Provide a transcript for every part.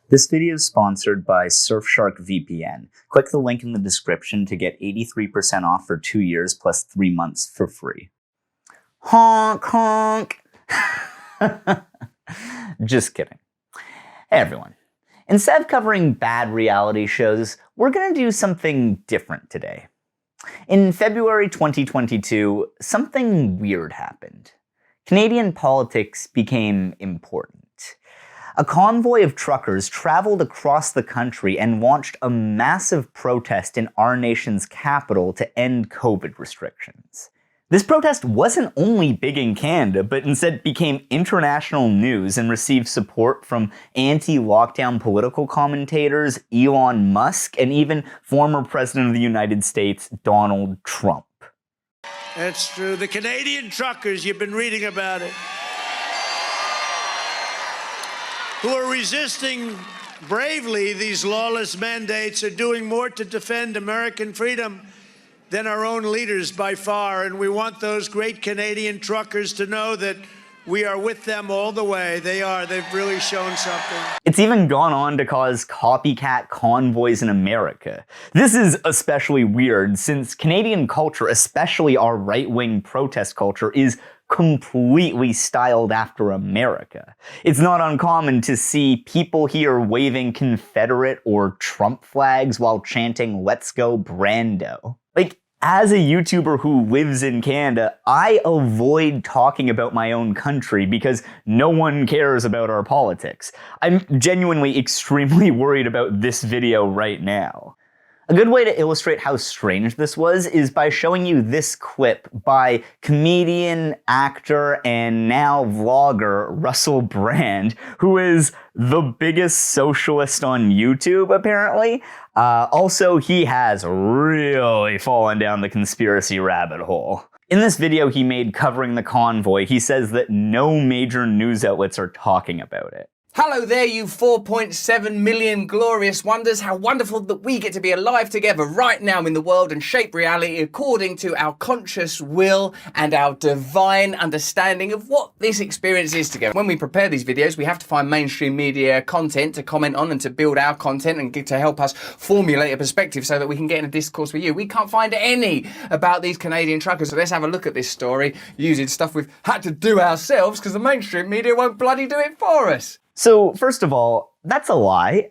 This video is sponsored by Surfshark VPN. Click the link in the description to get 83% off for 2 years plus 3 months for free. Honk, honk. Just kidding. Hey everyone. Instead of covering bad reality shows, we're going to do something different today. In February 2022, something weird happened. Canadian politics became important. A convoy of truckers traveled across the country and launched a massive protest in our nation's capital to end COVID restrictions. This protest wasn't only big in Canada, but instead became international news and received support from anti-lockdown political commentators, Elon Musk, and even former President of the United States, Donald Trump. That's true. The Canadian truckers, you've been reading about it, who are resisting bravely these lawless mandates, are doing more to defend American freedom than our own leaders by far. And we want those great Canadian truckers to know that we are with them all the way. They are. They've really shown something. It's even gone on to cause copycat convoys in America. This is especially weird since Canadian culture, especially our right-wing protest culture, is completely styled after America. It's not uncommon to see people here waving Confederate or Trump flags while chanting "Let's go Brando." Like, as a YouTuber who lives in Canada, I avoid talking about my own country because no one cares about our politics. I'm genuinely extremely worried about this video right now. A good way to illustrate how strange this was is by showing you this clip by comedian, actor, and now vlogger Russell Brand, who is the biggest socialist on YouTube, apparently. Also, he has really fallen down the conspiracy rabbit hole. In this video he made covering the convoy, he says that no major news outlets are talking about it. Hello there, you 4.7 million glorious wonders. How wonderful that we get to be alive together right now in the world and shape reality according to our conscious will and our divine understanding of what this experience is together. When we prepare these videos, we have to find mainstream media content to comment on and to build our content and to help us formulate a perspective so that we can get in a discourse with you. We can't find any about these Canadian truckers, so let's have a look at this story using stuff we've had to do ourselves because the mainstream media won't bloody do it for us. So, first of all, that's a lie.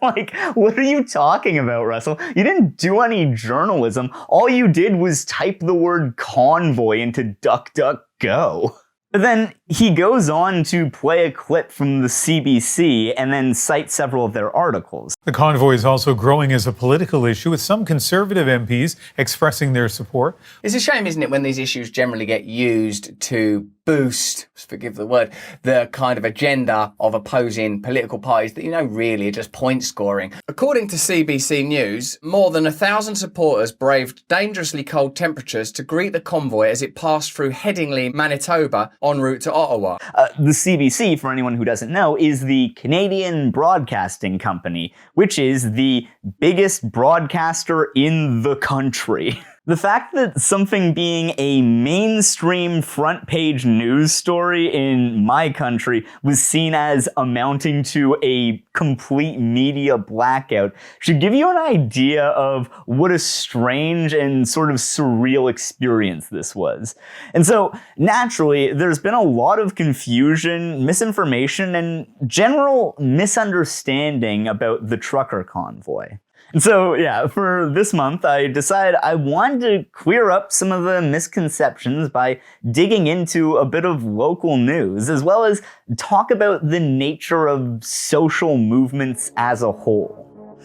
Like, what are you talking about, Russell? You didn't do any journalism. All you did was type the word convoy into DuckDuckGo. But then he goes on to play a clip from the CBC and then cite several of their articles. The convoy is also growing as a political issue, with some Conservative MPs expressing their support. It's a shame, isn't it, when these issues generally get used to boost, forgive the word, the kind of agenda of opposing political parties that, you know, really are just point scoring. According to CBC News, more than 1,000 supporters braved dangerously cold temperatures to greet the convoy as it passed through Headingley, Manitoba, en route to Ottawa. The CBC, for anyone who doesn't know, is the Canadian Broadcasting Company, which is the biggest broadcaster in the country. The fact that something being a mainstream front page news story in my country was seen as amounting to a complete media blackout should give you an idea of what a strange and sort of surreal experience this was. And so, naturally, there's been a lot of confusion, misinformation, and general misunderstanding about the trucker convoy. And so, yeah, for this month, I decided I wanted to clear up some of the misconceptions by digging into a bit of local news, as well as talk about the nature of social movements as a whole.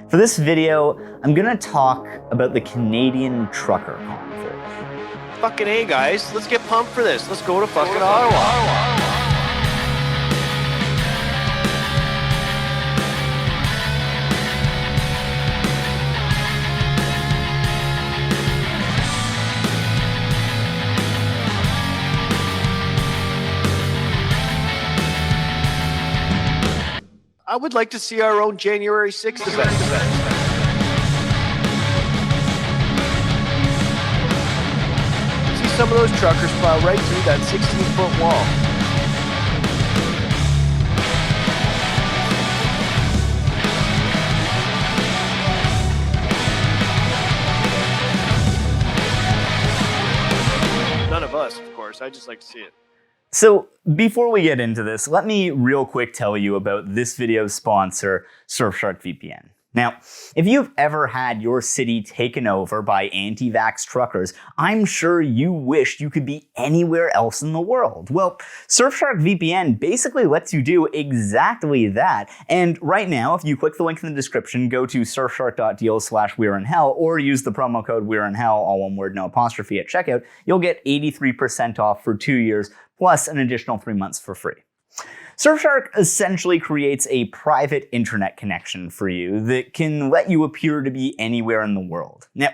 For this video, I'm gonna talk about the Canadian trucker convoy. Fucking A, guys, let's get pumped for this. Let's go to fucking Ottawa. I would like to see our own January 6th event. See some of those truckers plow right through that 16-foot wall. I just like to see it. So before we get into this, let me real quick tell you about this video's sponsor, Surfshark VPN. Now, if you've ever had your city taken over by anti-vax truckers, I'm sure you wished you could be anywhere else in the world. Well, Surfshark VPN basically lets you do exactly that. And right now, if you click the link in the description, go to surfshark.deal/we'reinhell or use the promo code we'reinhell, all one word, no apostrophe, at checkout, you'll get 83% off for 2 years, plus an additional 3 months for free. Surfshark essentially creates a private internet connection for you that can let you appear to be anywhere in the world. Now,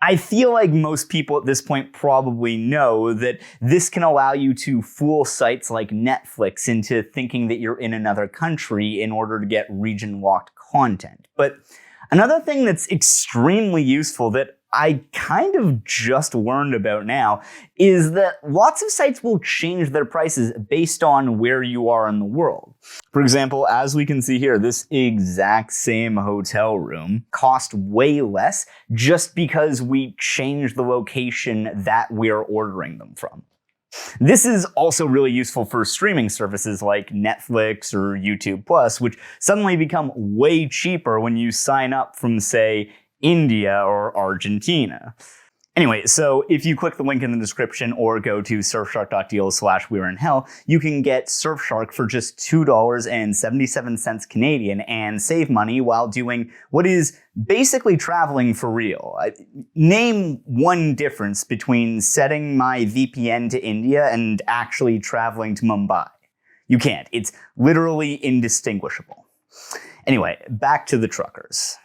I feel like most people at this point probably know that this can allow you to fool sites like Netflix into thinking that you're in another country in order to get region-locked content. But another thing that's extremely useful that I kind of just learned about now is that lots of sites will change their prices based on where you are in the world. For example, as we can see here, this exact same hotel room cost way less just because we changed the location that we're ordering them from. This is also really useful for streaming services like Netflix or YouTube Plus, which suddenly become way cheaper when you sign up from, say, India or Argentina. Anyway, so if you click the link in the description or go to surfshark.deal/we'reinhell, you can get Surfshark for just $2.77 Canadian and save money while doing what is basically traveling for real. Name one difference between setting my VPN to India and actually traveling to Mumbai. You can't. It's literally indistinguishable. Anyway, back to the truckers.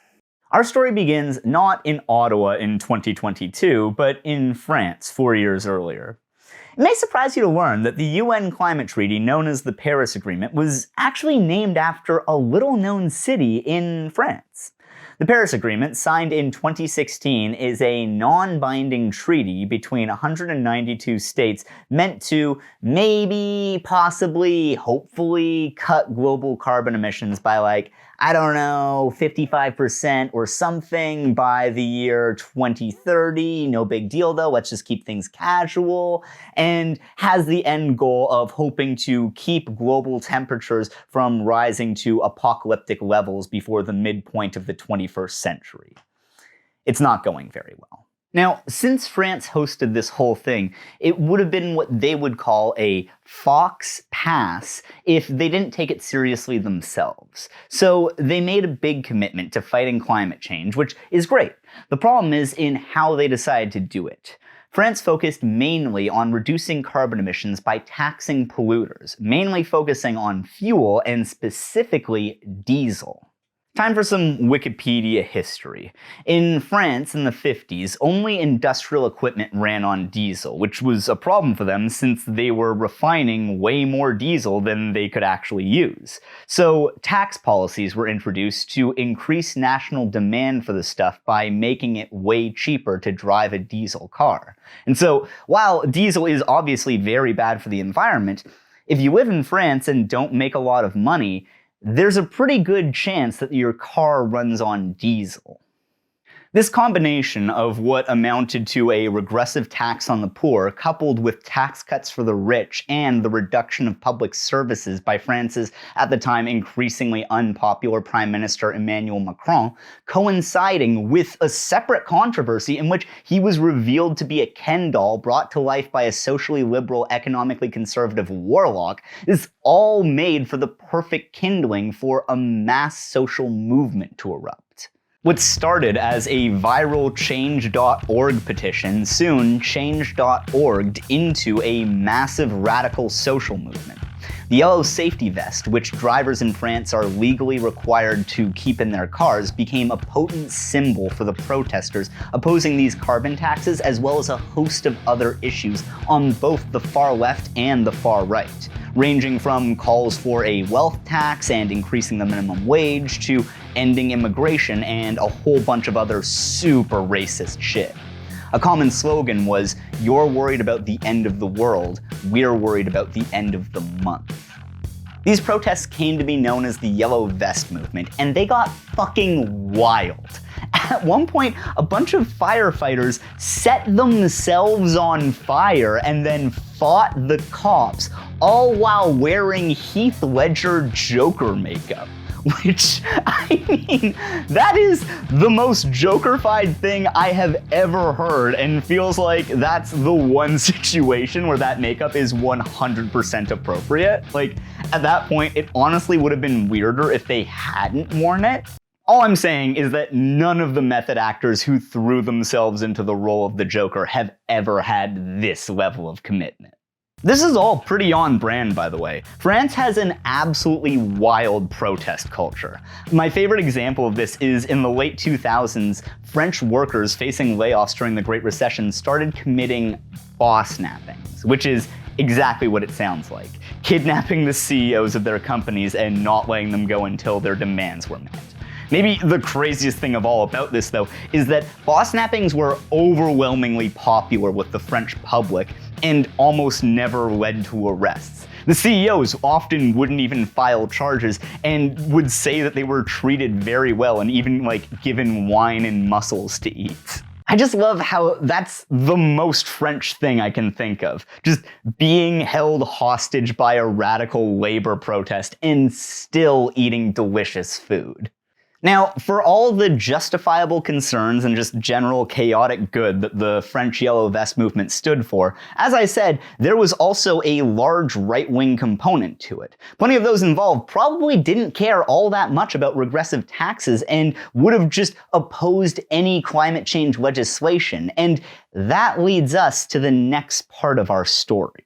Our story begins not in Ottawa in 2022, but in France 4 years earlier. It may surprise you to learn that the UN climate treaty known as the Paris Agreement was actually named after a little-known city in France. The Paris Agreement, signed in 2016, is a non-binding treaty between 192 states meant to maybe, possibly, hopefully cut global carbon emissions by like, I don't know, 55% or something by the year 2030. No big deal though, let's just keep things casual. And has the end goal of hoping to keep global temperatures from rising to apocalyptic levels before the midpoint of the 21st century. It's not going very well. Now, since France hosted this whole thing, it would have been what they would call a Fox pass if they didn't take it seriously themselves. So they made a big commitment to fighting climate change, which is great. The problem is in how they decided to do it. France focused mainly on reducing carbon emissions by taxing polluters, mainly focusing on fuel and specifically diesel. Time for some Wikipedia history. In France in the 50s, only industrial equipment ran on diesel, which was a problem for them since they were refining way more diesel than they could actually use. So tax policies were introduced to increase national demand for the stuff by making it way cheaper to drive a diesel car. And so, while diesel is obviously very bad for the environment, if you live in France and don't make a lot of money, there's a pretty good chance that your car runs on diesel. This combination of what amounted to a regressive tax on the poor, coupled with tax cuts for the rich and the reduction of public services by France's, at the time, increasingly unpopular Prime Minister Emmanuel Macron, coinciding with a separate controversy in which he was revealed to be a Ken doll brought to life by a socially liberal, economically conservative warlock, is all made for the perfect kindling for a mass social movement to erupt. What started as a viral change.org petition soon change.org'd into a massive radical social movement. The yellow safety vest, which drivers in France are legally required to keep in their cars, became a potent symbol for the protesters opposing these carbon taxes, as well as a host of other issues on both the far left and the far right, ranging from calls for a wealth tax and increasing the minimum wage to ending immigration and a whole bunch of other super racist shit. A common slogan was, "You're worried about the end of the world, we're worried about the end of the month." These protests came to be known as the Yellow Vest Movement, and they got fucking wild. At one point, a bunch of firefighters set themselves on fire and then fought the cops, all while wearing Heath Ledger Joker makeup. Which, I mean, that is the most Joker-fied thing I have ever heard, and feels like that's the one situation where that makeup is 100% appropriate. Like, at that point, it honestly would have been weirder if they hadn't worn it. All I'm saying is that none of the method actors who threw themselves into the role of the Joker have ever had this level of commitment. This is all pretty on brand, by the way. France has an absolutely wild protest culture. My favorite example of this is in the late 2000s, French workers facing layoffs during the Great Recession started committing boss nappings, which is exactly what it sounds like. Kidnapping the CEOs of their companies and not letting them go until their demands were met. Maybe the craziest thing of all about this, though, is that boss nappings were overwhelmingly popular with the French public and almost never led to arrests. The CEOs often wouldn't even file charges and would say that they were treated very well and even given wine and mussels to eat. I just love how that's the most French thing I can think of. Just being held hostage by a radical labor protest and still eating delicious food. Now, for all the justifiable concerns and just general chaotic good that the French Yellow Vest movement stood for, as I said, there was also a large right-wing component to it. Plenty of those involved probably didn't care all that much about regressive taxes and would have just opposed any climate change legislation, and that leads us to the next part of our story.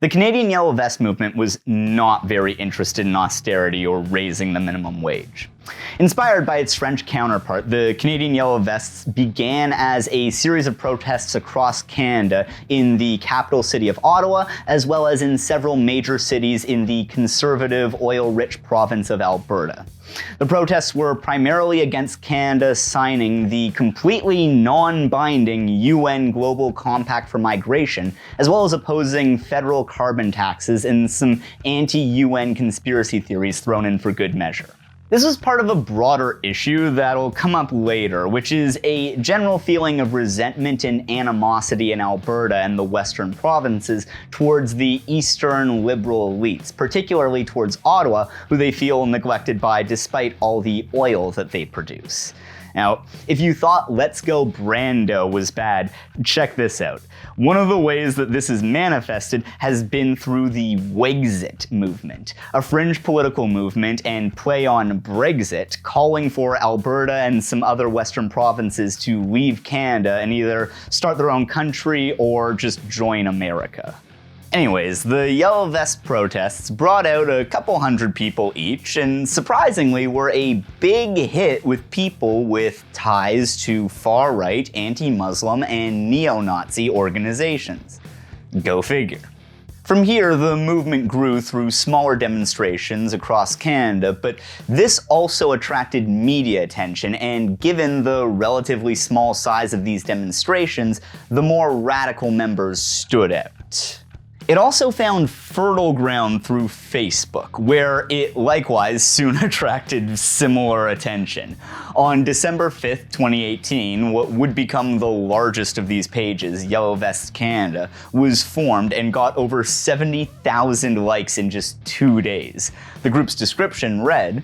The Canadian Yellow Vest movement was not very interested in austerity or raising the minimum wage. Inspired by its French counterpart, the Canadian Yellow Vests began as a series of protests across Canada in the capital city of Ottawa, as well as in several major cities in the conservative, oil-rich province of Alberta. The protests were primarily against Canada signing the completely non-binding UN Global Compact for Migration, as well as opposing federal carbon taxes and some anti-UN conspiracy theories thrown in for good measure. This was part of a broader issue that'll come up later, which is a general feeling of resentment and animosity in Alberta and the western provinces towards the eastern liberal elites, particularly towards Ottawa, who they feel neglected by despite all the oil that they produce. Now, if you thought Let's Go Brando was bad, check this out. One of the ways that this is manifested has been through the Wexit movement, a fringe political movement and play on Brexit, calling for Alberta and some other western provinces to leave Canada and either start their own country or just join America. Anyways, the Yellow Vest protests brought out a couple hundred people each, and surprisingly were a big hit with people with ties to far-right, anti-Muslim, and neo-Nazi organizations. Go figure. From here, the movement grew through smaller demonstrations across Canada, but this also attracted media attention, and given the relatively small size of these demonstrations, the more radical members stood out. It also found fertile ground through Facebook, where it likewise soon attracted similar attention. On December 5th, 2018, what would become the largest of these pages, Yellow Vests Canada, was formed and got over 70,000 likes in just 2 days. The group's description read,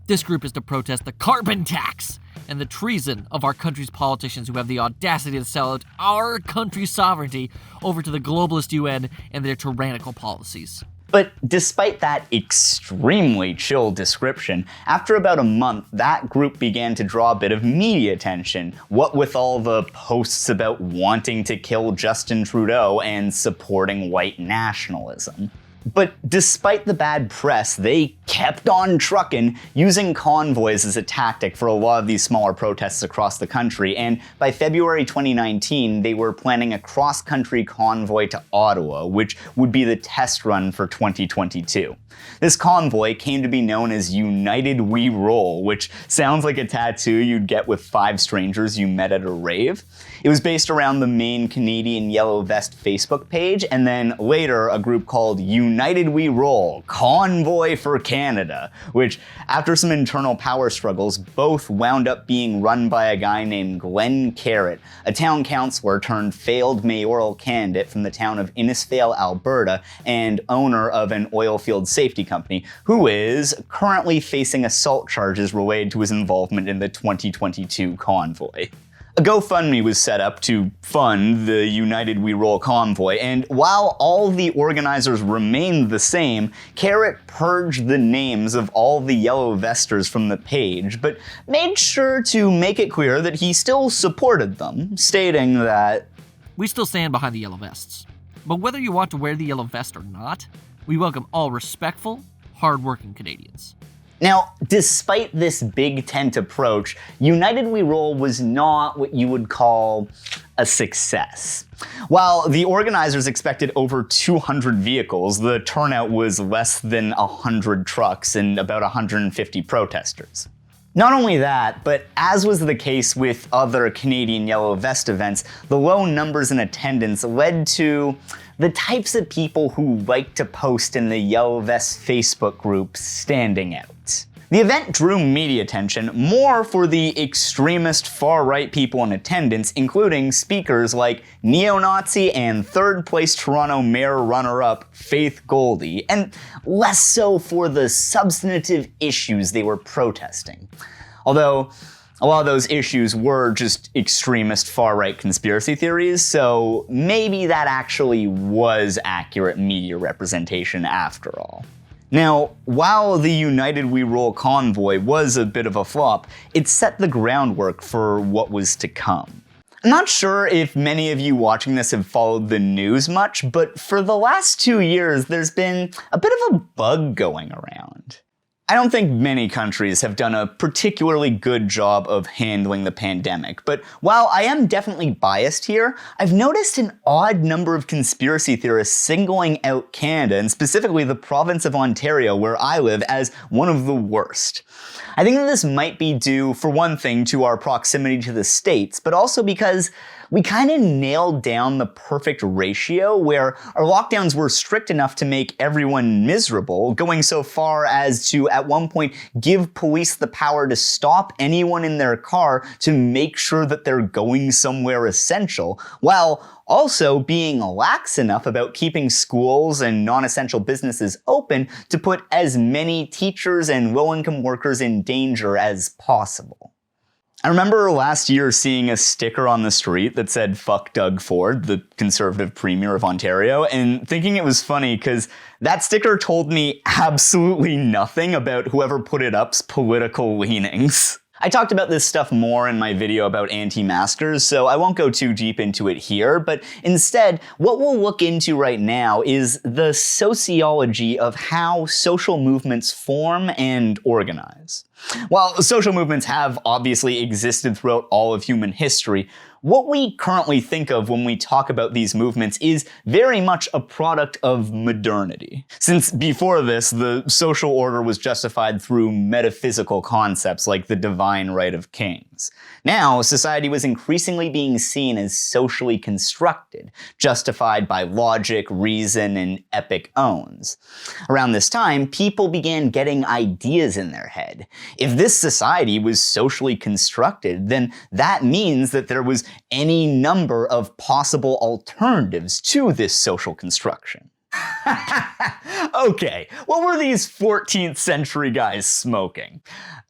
"This group is to protest the carbon tax and the treason of our country's politicians who have the audacity to sell out our country's sovereignty over to the globalist UN and their tyrannical policies." But despite that extremely chill description, after about a month, that group began to draw a bit of media attention, what with all the posts about wanting to kill Justin Trudeau and supporting white nationalism. But despite the bad press, they kept on trucking, using convoys as a tactic for a lot of these smaller protests across the country, and by February 2019, they were planning a cross-country convoy to Ottawa, which would be the test run for 2022. This convoy came to be known as United We Roll, which sounds like a tattoo you'd get with 5 strangers you met at a rave. It was based around the main Canadian Yellow Vest Facebook page, and then later a group called United We Roll, Convoy for Canada, which, after some internal power struggles, both wound up being run by a guy named Glenn Carrott, a town councillor turned failed mayoral candidate from the town of Innisfail, Alberta, and owner of an oil field safety company, who is currently facing assault charges related to his involvement in the 2022 convoy. A GoFundMe was set up to fund the United We Roll convoy, and while all the organizers remained the same, Carrott purged the names of all the yellow vesters from the page, but made sure to make it clear that he still supported them, stating that, "We still stand behind the yellow vests. But whether you want to wear the yellow vest or not, we welcome all respectful, hard-working Canadians." Now, despite this big tent approach, United We Roll was not what you would call a success. While the organizers expected over 200 vehicles, the turnout was less than 100 trucks and about 150 protesters. Not only that, but as was the case with other Canadian Yellow Vest events, the low numbers in attendance led to the types of people who like to post in the Yellow Vest Facebook group standing out. The event drew media attention more for the extremist far-right people in attendance, including speakers like neo-Nazi and third-place Toronto mayor runner-up Faith Goldie, and less so for the substantive issues they were protesting. Although a lot of those issues were just extremist far-right conspiracy theories, so maybe that actually was accurate media representation after all. Now, while the United We Roll convoy was a bit of a flop, it set the groundwork for what was to come. I'm not sure if many of you watching this have followed the news much, but for the last 2 years there's been a bit of a bug going around. I don't think many countries have done a particularly good job of handling the pandemic, but while I am definitely biased here, I've noticed an odd number of conspiracy theorists singling out Canada, and specifically the province of Ontario, where I live, as one of the worst. I think that this might be due, for one thing, to our proximity to the States, but also because we kind of nailed down the perfect ratio where our lockdowns were strict enough to make everyone miserable, going so far as to, at one point, give police the power to stop anyone in their car to make sure that they're going somewhere essential, while also being lax enough about keeping schools and non-essential businesses open to put as many teachers and low-income workers in danger as possible. I remember last year seeing a sticker on the street that said "Fuck Doug Ford," the Conservative Premier of Ontario, and thinking it was funny because that sticker told me absolutely nothing about whoever put it up's political leanings. I talked about this stuff more in my video about anti-maskers, so I won't go too deep into it here, but instead, what we'll look into right now is the sociology of how social movements form and organize. While social movements have obviously existed throughout all of human history, what we currently think of when we talk about these movements is very much a product of modernity. Since before this, the social order was justified through metaphysical concepts like the divine right of kings. Now, society was increasingly being seen as socially constructed, justified by logic, reason, and epic owns. Around this time, people began getting ideas in their head. If this society was socially constructed, then that means that there was any number of possible alternatives to this social construction. Okay, what were these 14th century guys smoking?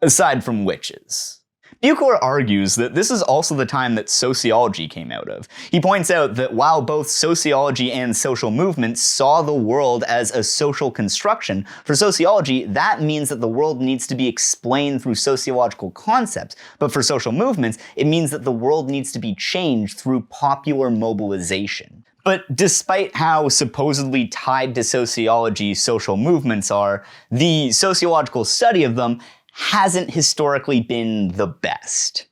Aside from witches. Buechler argues that this is also the time that sociology came out of. He points out that while both sociology and social movements saw the world as a social construction, for sociology, that means that the world needs to be explained through sociological concepts, but for social movements, it means that the world needs to be changed through popular mobilization. But despite how supposedly tied to sociology social movements are, the sociological study of them hasn't historically been the best.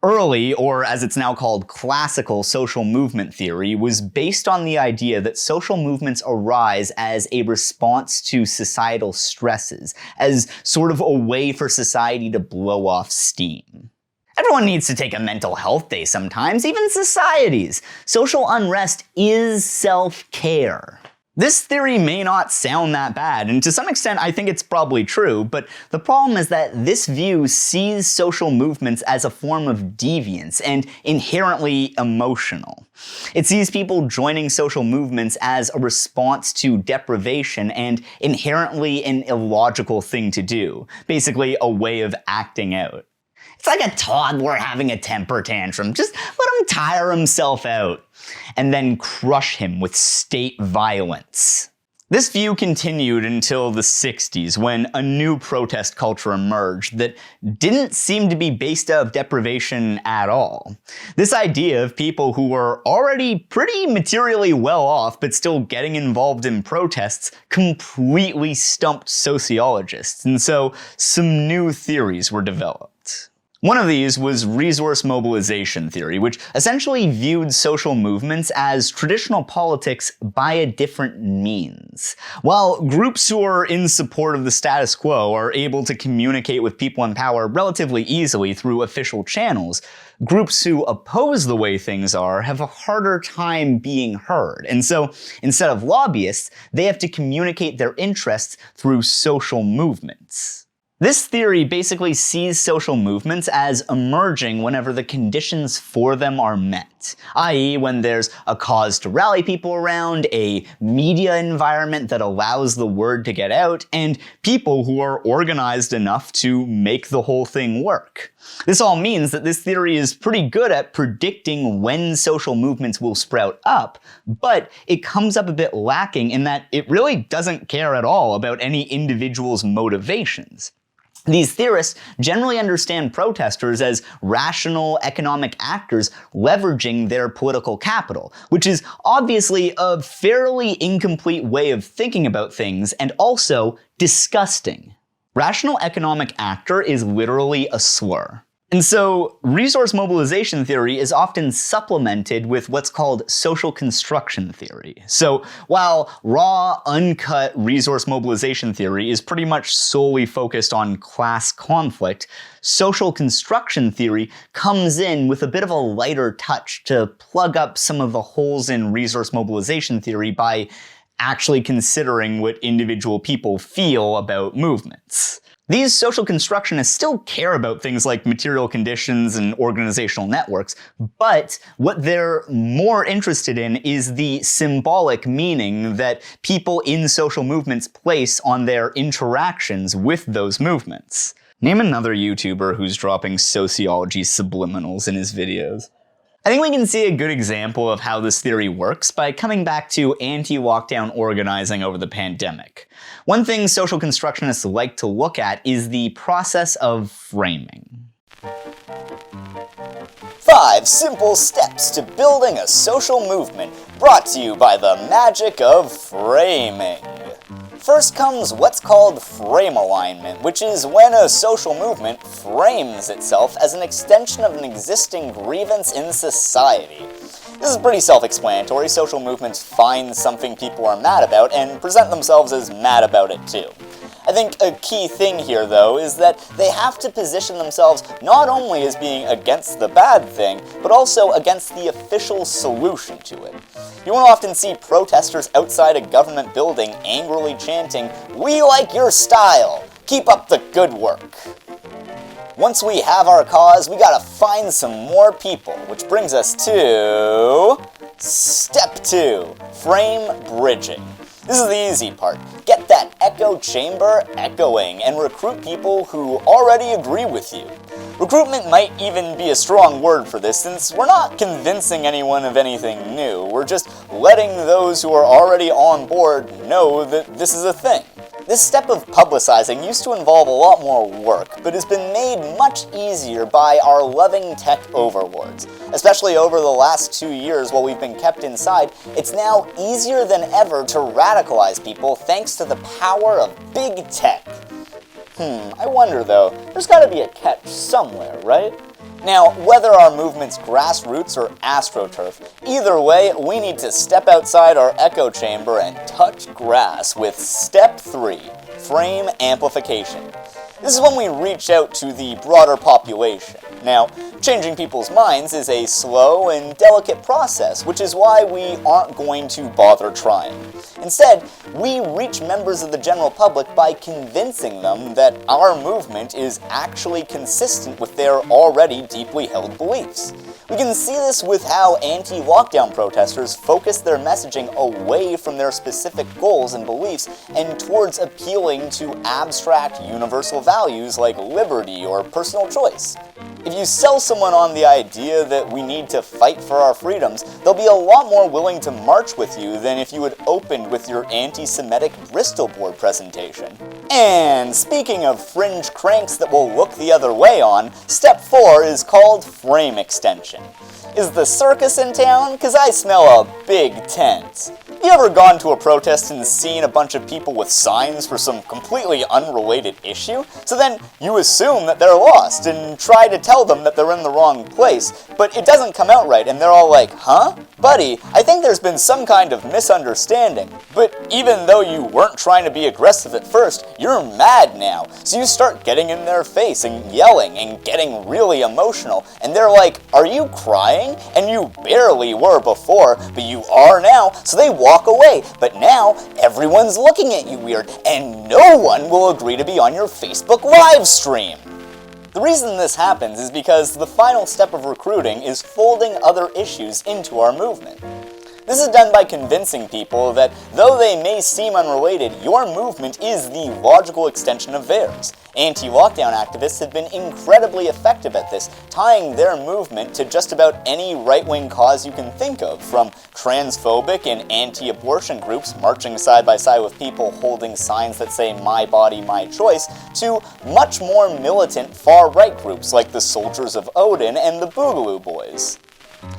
Early, or as it's now called, classical social movement theory was based on the idea that social movements arise as a response to societal stresses, as sort of a way for society to blow off steam. Everyone needs to take a mental health day sometimes, even societies. Social unrest is self-care. This theory may not sound that bad, and to some extent I think it's probably true, but the problem is that this view sees social movements as a form of deviance and inherently emotional. It sees people joining social movements as a response to deprivation and inherently an illogical thing to do, basically a way of acting out. It's like a toddler having a temper tantrum. Just let him tire himself out, and then crush him with state violence. This view continued until the 60s, when a new protest culture emerged that didn't seem to be based out of deprivation at all. This idea of people who were already pretty materially well off but still getting involved in protests completely stumped sociologists, and so some new theories were developed. One of these was resource mobilization theory, which essentially viewed social movements as traditional politics by a different means. While groups who are in support of the status quo are able to communicate with people in power relatively easily through official channels, groups who oppose the way things are have a harder time being heard. And so, instead of lobbyists, they have to communicate their interests through social movements. This theory basically sees social movements as emerging whenever the conditions for them are met, i.e. when there's a cause to rally people around, a media environment that allows the word to get out, and people who are organized enough to make the whole thing work. This all means that this theory is pretty good at predicting when social movements will sprout up, but it comes up a bit lacking in that it really doesn't care at all about any individual's motivations. These theorists generally understand protesters as rational economic actors leveraging their political capital, which is obviously a fairly incomplete way of thinking about things and also disgusting. Rational economic actor is literally a slur. And so, resource mobilization theory is often supplemented with what's called social construction theory. So, while raw, uncut resource mobilization theory is pretty much solely focused on class conflict, social construction theory comes in with a bit of a lighter touch to plug up some of the holes in resource mobilization theory by actually considering what individual people feel about movements. These social constructionists still care about things like material conditions and organizational networks, but what they're more interested in is the symbolic meaning that people in social movements place on their interactions with those movements. Name another YouTuber who's dropping sociology subliminals in his videos. I think we can see a good example of how this theory works by coming back to anti-lockdown organizing over the pandemic. One thing social constructionists like to look at is the process of framing. 5 simple steps to building a social movement, brought to you by the magic of framing. First comes what's called frame alignment, which is when a social movement frames itself as an extension of an existing grievance in society. This is pretty self-explanatory. Social movements find something people are mad about and present themselves as mad about it too. I think a key thing here, though, is that they have to position themselves not only as being against the bad thing, but also against the official solution to it. You will often see protesters outside a government building angrily chanting, "We like your style! Keep up the good work!" Once we have our cause, we gotta find some more people, which brings us to Step 2, frame bridging. This is the easy part. Get that echo chamber echoing and recruit people who already agree with you. Recruitment might even be a strong word for this, since we're not convincing anyone of anything new. We're just letting those who are already on board know that this is a thing. This step of publicizing used to involve a lot more work, but has been made much easier by our loving tech overlords. Especially over the last 2 years while we've been kept inside, it's now easier than ever to radicalize people thanks to the power of big tech. I wonder though, there's gotta be a catch somewhere, right? Now, whether our movement's grassroots or astroturf, either way, we need to step outside our echo chamber and touch grass with Step 3, frame amplification. This is when we reach out to the broader population. Now, changing people's minds is a slow and delicate process, which is why we aren't going to bother trying. Instead, we reach members of the general public by convincing them that our movement is actually consistent with their already deeply held beliefs. We can see this with how anti-lockdown protesters focus their messaging away from their specific goals and beliefs and towards appealing to abstract universal values like liberty or personal choice. If you sell someone on the idea that we need to fight for our freedoms, they'll be a lot more willing to march with you than if you had opened with your anti-Semitic Bristol board presentation. And speaking of fringe cranks that will look the other way on, step 4 is called frame extension. Is the circus in town? 'Cause I smell a big tent. You ever gone to a protest and seen a bunch of people with signs for some completely unrelated issue? So then you assume that they're lost and try to tell them that they're in the wrong place, but it doesn't come out right and they're all like, huh? Buddy, I think there's been some kind of misunderstanding. But even though you weren't trying to be aggressive at first, you're mad now. So you start getting in their face and yelling and getting really emotional, and they're like, are you crying? And you barely were before, but you are now, so they walk away. But now, everyone's looking at you weird, and no one will agree to be on your Facebook live stream. The reason this happens is because the final step of recruiting is folding other issues into our movement. This is done by convincing people that though they may seem unrelated, your movement is the logical extension of theirs. Anti-lockdown activists have been incredibly effective at this, tying their movement to just about any right-wing cause you can think of, from transphobic and anti-abortion groups marching side by side with people holding signs that say "my body, my choice," to much more militant far-right groups like the Soldiers of Odin and the Boogaloo Boys.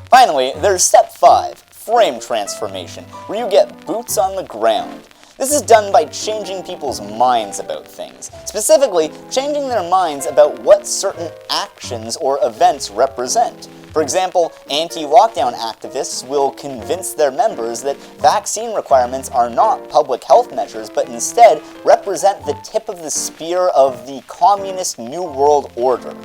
Finally, there's step 5. Frame transformation, where you get boots on the ground. This is done by changing people's minds about things, specifically changing their minds about what certain actions or events represent. For example, anti-lockdown activists will convince their members that vaccine requirements are not public health measures, but instead represent the tip of the spear of the communist New World Order.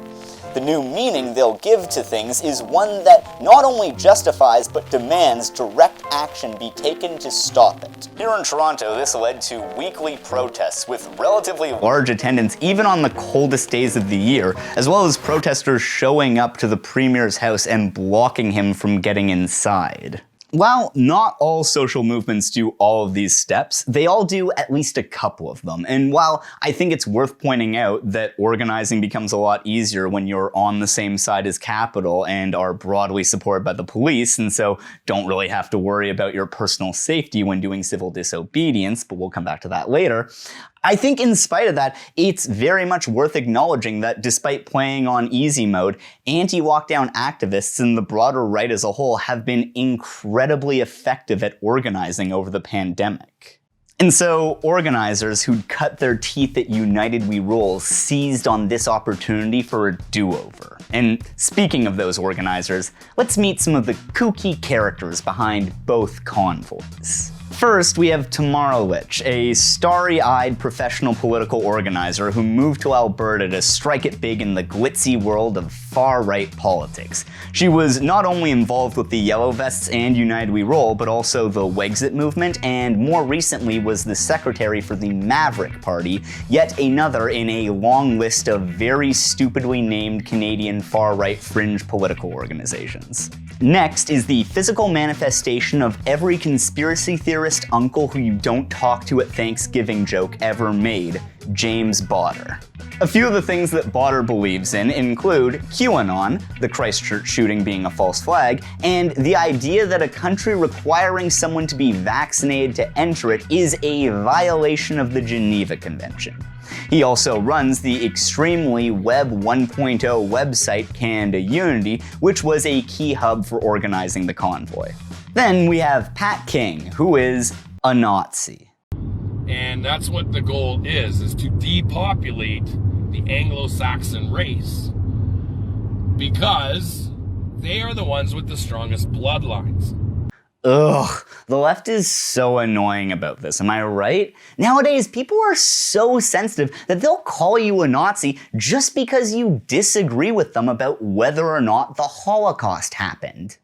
The new meaning they'll give to things is one that not only justifies but demands direct action be taken to stop it. Here in Toronto, this led to weekly protests with relatively large attendance even on the coldest days of the year, as well as protesters showing up to the Premier's house and blocking him from getting inside. While not all social movements do all of these steps, they all do at least a couple of them. And while I think it's worth pointing out that organizing becomes a lot easier when you're on the same side as Capitol and are broadly supported by the police, and so don't really have to worry about your personal safety when doing civil disobedience, but we'll come back to that later, I think in spite of that, it's very much worth acknowledging that despite playing on easy mode, anti-lockdown activists and the broader right as a whole have been incredibly effective at organizing over the pandemic. And so organizers who'd cut their teeth at United We Rule seized on this opportunity for a do-over. And speaking of those organizers, let's meet some of the kooky characters behind both convoys. First, we have Tamara Lich, a starry-eyed professional political organizer who moved to Alberta to strike it big in the glitzy world of far-right politics. She was not only involved with the Yellow Vests and United We Roll, but also the Wexit movement, and more recently was the secretary for the Maverick Party, yet another in a long list of very stupidly named Canadian far-right fringe political organizations. Next is the physical manifestation of every conspiracy theorist uncle who you don't talk to at Thanksgiving joke ever made, James Botter. A few of the things that Botter believes in include QAnon, the Christchurch shooting being a false flag, and the idea that a country requiring someone to be vaccinated to enter it is a violation of the Geneva Convention. He also runs the extremely Web 1.0 website Canada Unity, which was a key hub for organizing the convoy. Then we have Pat King, who is a Nazi. And that's what the goal is to depopulate the Anglo-Saxon race, because they are the ones with the strongest bloodlines. Ugh, the left is so annoying about this, am I right? Nowadays, people are so sensitive that they'll call you a Nazi just because you disagree with them about whether or not the Holocaust happened.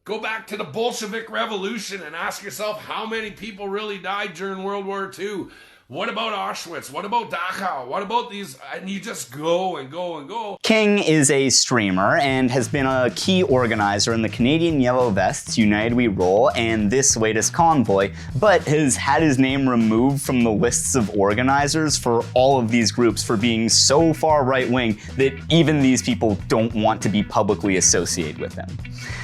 Go back to the Bolshevik Revolution and ask yourself how many people really died during World War II. What about Auschwitz? What about Dachau? What about these? And you just go and go and go. King is a streamer and has been a key organizer in the Canadian Yellow Vests, United We Roll, and this latest Convoy, but has had his name removed from the lists of organizers for all of these groups for being so far right-wing that even these people don't want to be publicly associated with them.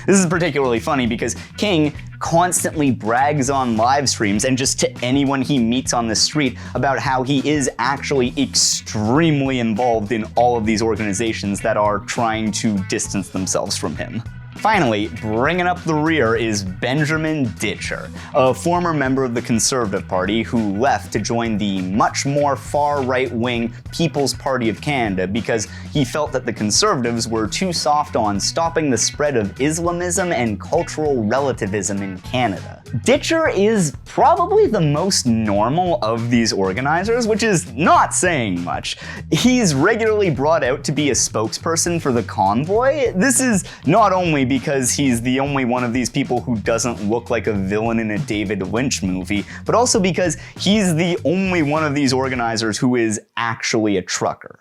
This is particularly funny because King constantly brags on live streams and just to anyone he meets on the street about how he is actually extremely involved in all of these organizations that are trying to distance themselves from him. Finally, bringing up the rear is Benjamin Ditcher, a former member of the Conservative Party who left to join the much more far right-wing People's Party of Canada because he felt that the Conservatives were too soft on stopping the spread of Islamism and cultural relativism in Canada. Ditcher is probably the most normal of these organizers, which is not saying much. He's regularly brought out to be a spokesperson for the Convoy. This is not only because he's the only one of these people who doesn't look like a villain in a David Lynch movie, but also because he's the only one of these organizers who is actually a trucker.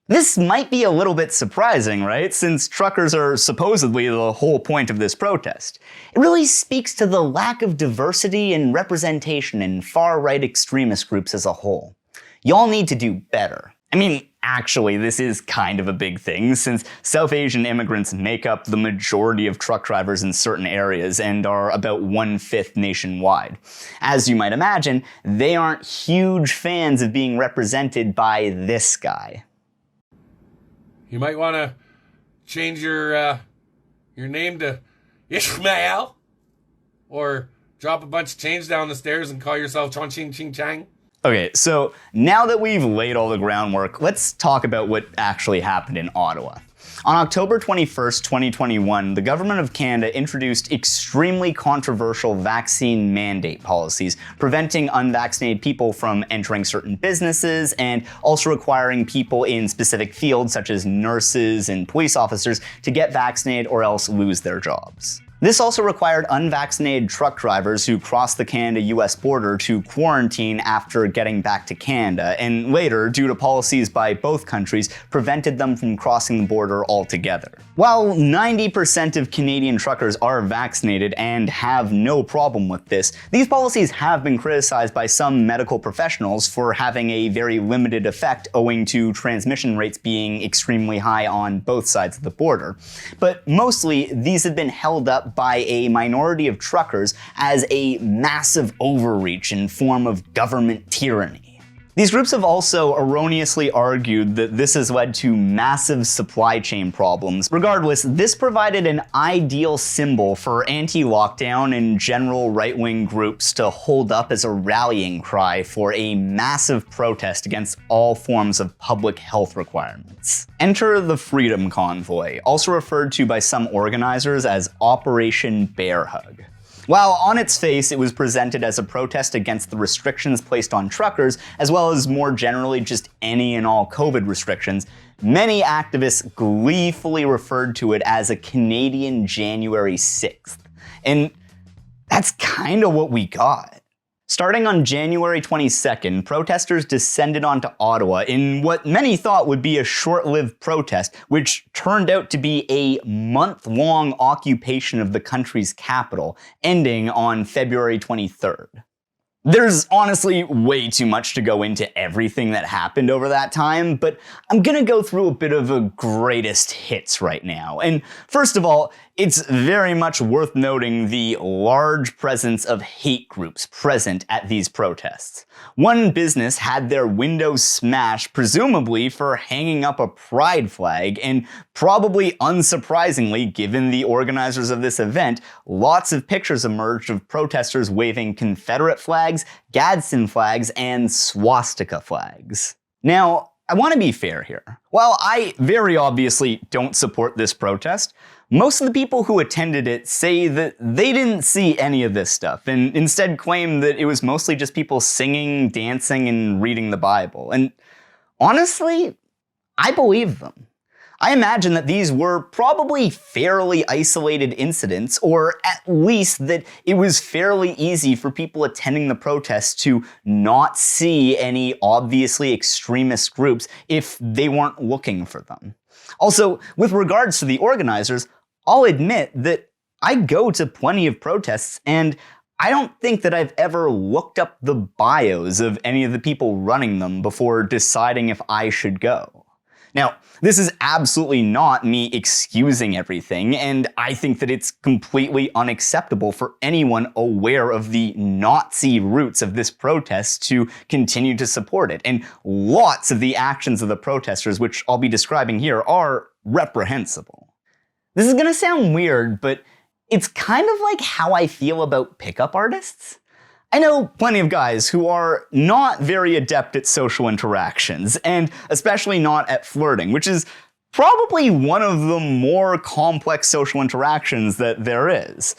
This might be a little bit surprising, right? Since truckers are supposedly the whole point of this protest. It really speaks to the lack of diversity and representation in far-right extremist groups as a whole. Y'all need to do better. I mean, actually, this is kind of a big thing, since South Asian immigrants make up the majority of truck drivers in certain areas and are about 1/5 nationwide. As you might imagine, they aren't huge fans of being represented by this guy. You might want to change your name to Ishmael, or drop a bunch of change down the stairs and call yourself Chong Ching Ching Chang. Okay, so now that we've laid all the groundwork, let's talk about what actually happened in Ottawa. On October 21st, 2021, the Government of Canada introduced extremely controversial vaccine mandate policies, preventing unvaccinated people from entering certain businesses and also requiring people in specific fields such as nurses and police officers to get vaccinated or else lose their jobs. This also required unvaccinated truck drivers who crossed the Canada-US border to quarantine after getting back to Canada, and later, due to policies by both countries, prevented them from crossing the border altogether. While 90% of Canadian truckers are vaccinated and have no problem with this, these policies have been criticized by some medical professionals for having a very limited effect owing to transmission rates being extremely high on both sides of the border. But mostly, these have been held up by a minority of truckers as a massive overreach in form of government tyranny. These groups have also erroneously argued that this has led to massive supply chain problems. Regardless, this provided an ideal symbol for anti-lockdown and general right-wing groups to hold up as a rallying cry for a massive protest against all forms of public health requirements. Enter the Freedom Convoy, also referred to by some organizers as Operation Bear Hug. While on its face it was presented as a protest against the restrictions placed on truckers, as well as more generally just any and all COVID restrictions, many activists gleefully referred to it as a Canadian January 6th. And that's kind of what we got. Starting on January 22nd, protesters descended onto Ottawa in what many thought would be a short-lived protest, which turned out to be a month-long occupation of the country's capital, ending on February 23rd. There's honestly way too much to go into everything that happened over that time, but I'm gonna go through a bit of a greatest hits right now. And first of all, it's very much worth noting the large presence of hate groups present at these protests. One business had their windows smashed, presumably for hanging up a pride flag, and probably unsurprisingly, given the organizers of this event, lots of pictures emerged of protesters waving Confederate flags, Gadsden flags, and swastika flags. Now, I want to be fair here. While I very obviously don't support this protest, most of the people who attended it say that they didn't see any of this stuff, and instead claim that it was mostly just people singing, dancing, and reading the Bible. And honestly, I believe them. I imagine that these were probably fairly isolated incidents, or at least that it was fairly easy for people attending the protest to not see any obviously extremist groups if they weren't looking for them. Also, with regards to the organizers, I'll admit that I go to plenty of protests, and I don't think that I've ever looked up the bios of any of the people running them before deciding if I should go. Now, this is absolutely not me excusing everything, and I think that it's completely unacceptable for anyone aware of the Nazi roots of this protest to continue to support it. And lots of the actions of the protesters, which I'll be describing here, are reprehensible. This is gonna sound weird, but it's kind of like how I feel about pickup artists. I know plenty of guys who are not very adept at social interactions, and especially not at flirting, which is probably one of the more complex social interactions that there is.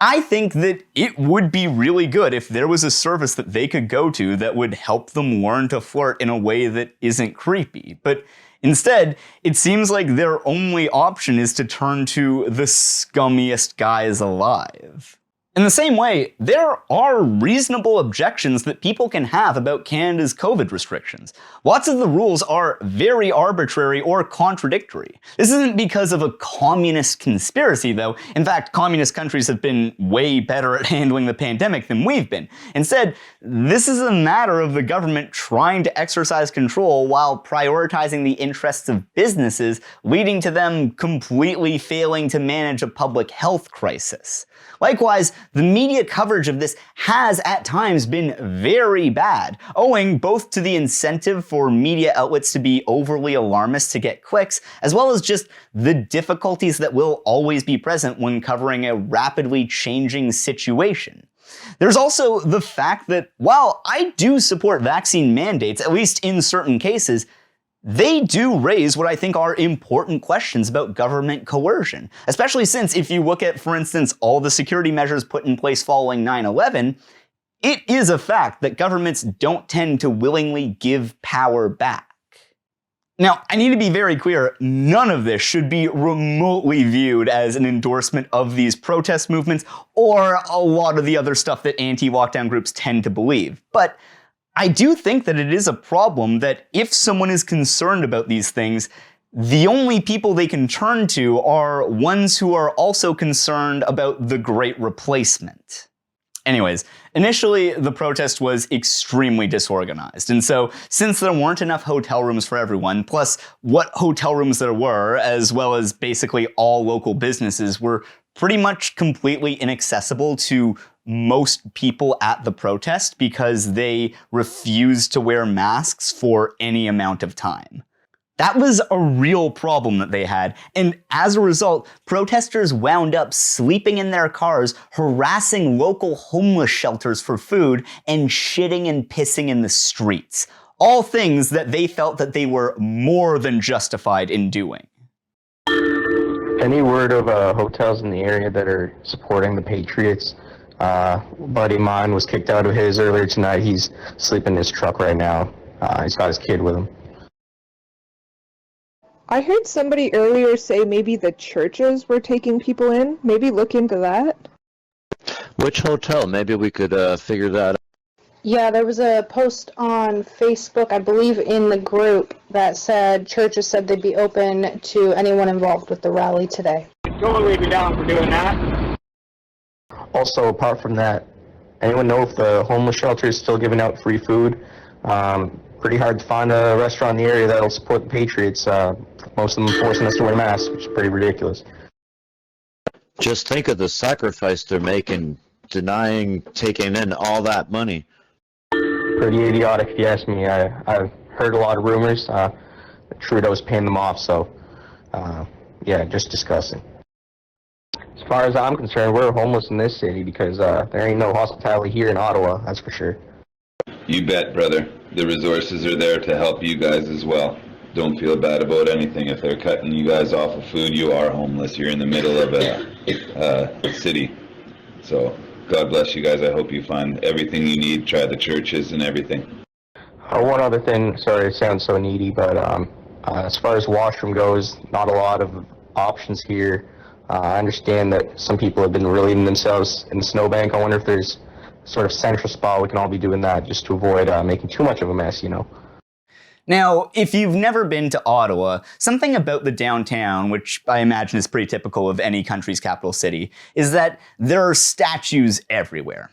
I think that it would be really good if there was a service that they could go to that would help them learn to flirt in a way that isn't creepy. But instead, it seems like their only option is to turn to the scummiest guys alive. In the same way, there are reasonable objections that people can have about Canada's COVID restrictions. Lots of the rules are very arbitrary or contradictory. This isn't because of a communist conspiracy, though. In fact, communist countries have been way better at handling the pandemic than we've been. Instead, this is a matter of the government trying to exercise control while prioritizing the interests of businesses, leading to them completely failing to manage a public health crisis. Likewise, the media coverage of this has at times been very bad, owing both to the incentive for media outlets to be overly alarmist to get clicks, as well as just the difficulties that will always be present when covering a rapidly changing situation. There's also the fact that while I do support vaccine mandates, at least in certain cases, they do raise what I think are important questions about government coercion, especially since if you look at, for instance, all the security measures put in place following 9/11, it is a fact that governments don't tend to willingly give power back. Now, I need to be very clear, none of this should be remotely viewed as an endorsement of these protest movements or a lot of the other stuff that anti-lockdown groups tend to believe. But I do think that it is a problem that if someone is concerned about these things, the only people they can turn to are ones who are also concerned about the Great Replacement. Anyways, initially the protest was extremely disorganized, and so since there weren't enough hotel rooms for everyone, plus what hotel rooms there were, as well as basically all local businesses, were pretty much completely inaccessible to most people at the protest because they refused to wear masks for any amount of time. That was a real problem that they had, and as a result, protesters wound up sleeping in their cars, harassing local homeless shelters for food, and shitting and pissing in the streets. All things that they felt that they were more than justified in doing. Any word of hotels in the area that are supporting the Patriots? A buddy of mine was kicked out of his earlier tonight. He's sleeping in his truck right now. He's got his kid with him. I heard somebody earlier say maybe the churches were taking people in. Maybe look into that. Which hotel? Maybe we could figure that out. Yeah, there was a post on Facebook, I believe in the group, that said churches said they'd be open to anyone involved with the rally today. Totally be down for doing that. Also, apart from that, anyone know if the homeless shelter is still giving out free food? Pretty hard to find a restaurant in the area that'll support the Patriots. Most of them forcing us to wear masks, which is pretty ridiculous. Just think of the sacrifice they're making, denying taking in all that money. Pretty idiotic, if you ask me. I've heard a lot of rumors. Trudeau's paying them off, so yeah, just disgusting. As far as I'm concerned, we're homeless in this city because there ain't no hospitality here in Ottawa, that's for sure. You bet, brother. the resources are there to help you guys as well. Don't feel bad about anything. If they're cutting you guys off of food, you are homeless. You're in the middle of a city. So God bless you guys. I hope you find everything you need. Try the churches and everything. One other thing, sorry it sounds so needy, but as far as washroom goes, not a lot of options here. I understand that some people have been relieving themselves in the snowbank. I wonder if there's sort of central spot we can all be doing that just to avoid making too much of a mess, you know. Now, if you've never been to Ottawa, something about the downtown, which I imagine is pretty typical of any country's capital city, is that there are statues everywhere.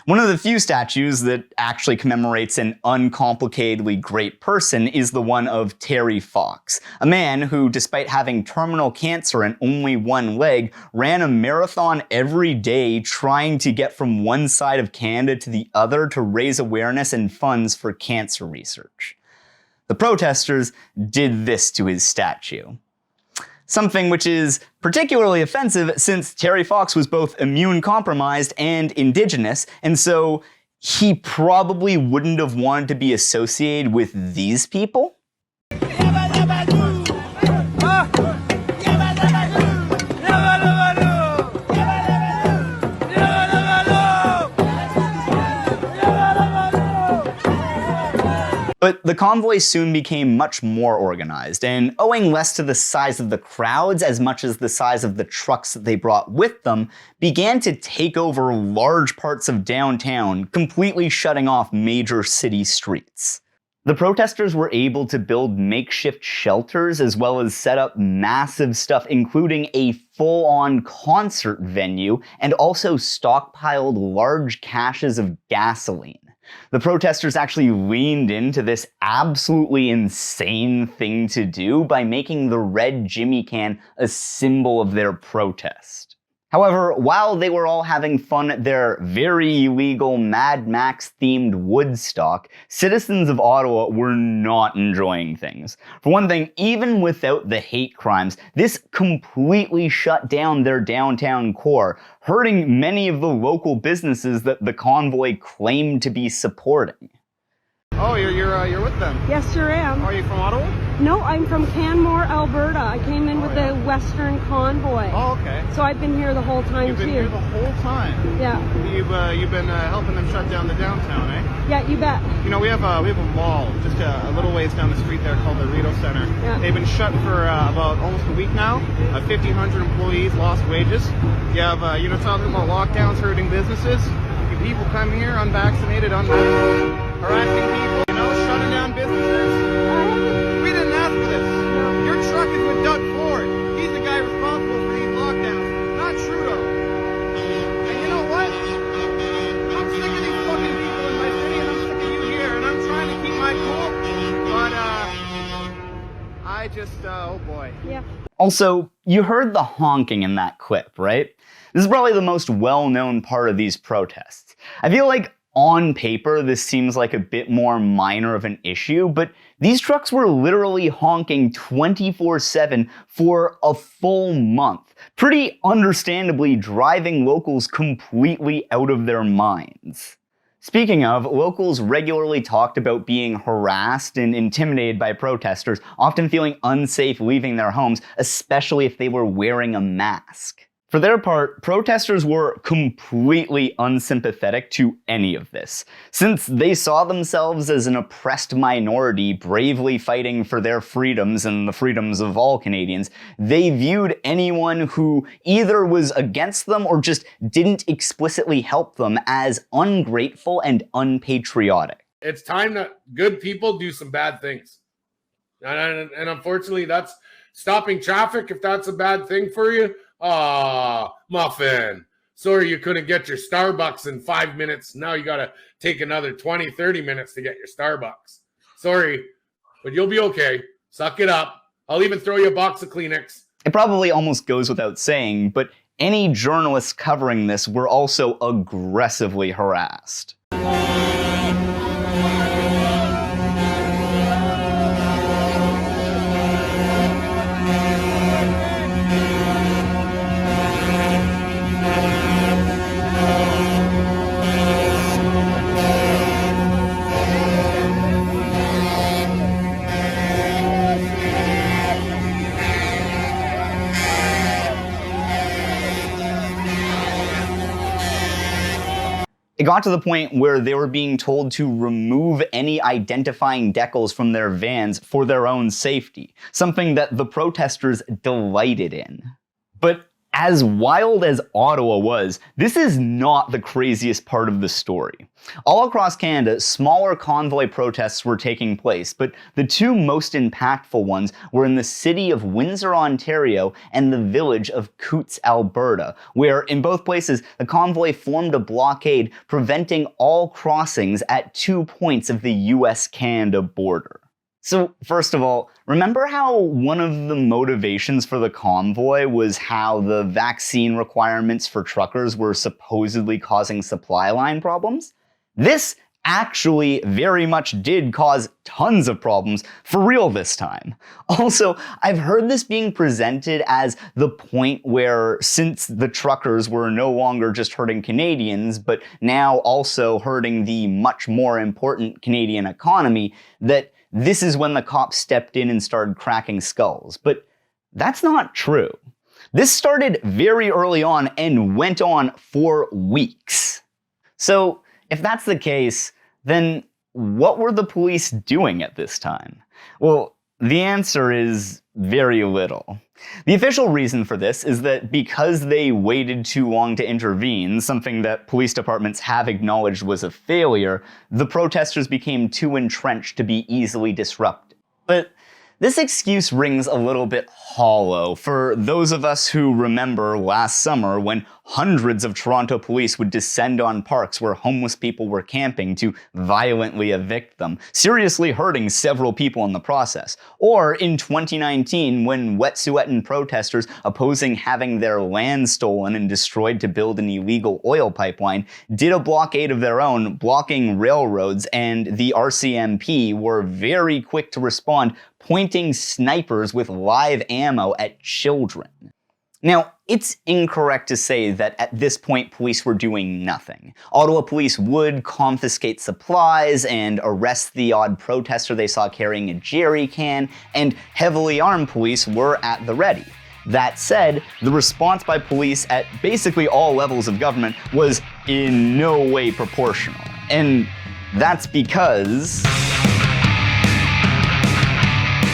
One of the few statues that actually commemorates an uncomplicatedly great person is the one of Terry Fox, a man who, despite having terminal cancer and only one leg, ran a marathon every day trying to get from one side of Canada to the other to raise awareness and funds for cancer research. The protesters did this to his statue. Something which is particularly offensive since Terry Fox was both immune-compromised and Indigenous, and so he probably wouldn't have wanted to be associated with these people. But the convoy soon became much more organized, and owing less to the size of the crowds as much as the size of the trucks that they brought with them, began to take over large parts of downtown, completely shutting off major city streets. The protesters were able to build makeshift shelters as well as set up massive stuff, including a full-on concert venue, and also stockpiled large caches of gasoline. The protesters actually leaned into this absolutely insane thing to do by making the red Jimmy can a symbol of their protest. However, while they were all having fun at their very illegal Mad Max-themed Woodstock, citizens of Ottawa were not enjoying things. For one thing, even without the hate crimes, this completely shut down their downtown core, hurting many of the local businesses that the convoy claimed to be supporting. Oh, you're with them? Yes, sure am. Are you from Ottawa? No, I'm from Canmore, Alberta. I came in with the Western Convoy. Oh, okay. So I've been here the whole time, You've been here the whole time? Yeah. You've been helping them shut down the downtown, eh? Yeah, you bet. You know, we have a mall just a little ways down the street there called the Rideau Center. Yeah. They've been shut for about almost a week now. 1,500 employees lost wages. You have, talking about lockdowns hurting businesses. People come here unvaccinated, harassing people, shutting down businesses. We didn't ask for this. No. Your truck is with Doug Ford. He's the guy responsible for these lockdowns, not Trudeau. And you know what? I'm sick of these fucking people in my city, and I'm sick of you here, and I'm trying to keep my cool, but I just, oh boy. Yeah. Also, you heard the honking in that clip, right? This is probably the most well-known part of these protests. I feel like on paper, this seems like a bit more minor of an issue, but these trucks were literally honking 24/7 for a full month, pretty understandably driving locals completely out of their minds. Speaking of, locals regularly talked about being harassed and intimidated by protesters, often feeling unsafe leaving their homes, especially if they were wearing a mask. For their part, protesters were completely unsympathetic to any of this, since they saw themselves as an oppressed minority bravely fighting for their freedoms and the freedoms of all Canadians. They viewed anyone who either was against them or just didn't explicitly help them as ungrateful and unpatriotic. It's time that good people do some bad things. And unfortunately, that's stopping traffic. If that's a bad thing for you, muffin. Sorry you couldn't get your Starbucks in 5 minutes. Now you got to take another 20, 30 minutes to get your Starbucks. Sorry, but you'll be okay. Suck it up. I'll even throw you a box of Kleenex. It probably almost goes without saying, but any journalists covering this were also aggressively harassed. It got to the point where they were being told to remove any identifying decals from their vans for their own safety, something that the protesters delighted in. But as wild as Ottawa was, this is not the craziest part of the story. All across Canada, smaller convoy protests were taking place, but the two most impactful ones were in the city of Windsor, Ontario, and the village of Coutts, Alberta, where in both places the convoy formed a blockade preventing all crossings at 2 points of the US-Canada border. So, first of all, remember how one of the motivations for the convoy was how the vaccine requirements for truckers were supposedly causing supply line problems? This actually very much did cause tons of problems for real this time. Also, I've heard this being presented as the point where, since the truckers were no longer just hurting Canadians, but now also hurting the much more important Canadian economy, that this is when the cops stepped in and started cracking skulls. But that's not true. This started very early on and went on for weeks. So, if that's the case, then what were the police doing at this time? Well, the answer is very little. The official reason for this is that because they waited too long to intervene, something that police departments have acknowledged was a failure, the protesters became too entrenched to be easily disrupted. But this excuse rings a little bit hollow for those of us who remember last summer when hundreds of Toronto police would descend on parks where homeless people were camping to violently evict them, seriously hurting several people in the process. Or in 2019 when Wet'suwet'en protesters opposing having their land stolen and destroyed to build an illegal oil pipeline did a blockade of their own, blocking railroads, and the RCMP were very quick to respond, pointing snipers with live ammo at children. Now, it's incorrect to say that at this point police were doing nothing. Ottawa police would confiscate supplies and arrest the odd protester they saw carrying a jerry can, and heavily armed police were at the ready. That said, the response by police at basically all levels of government was in no way proportional. And that's because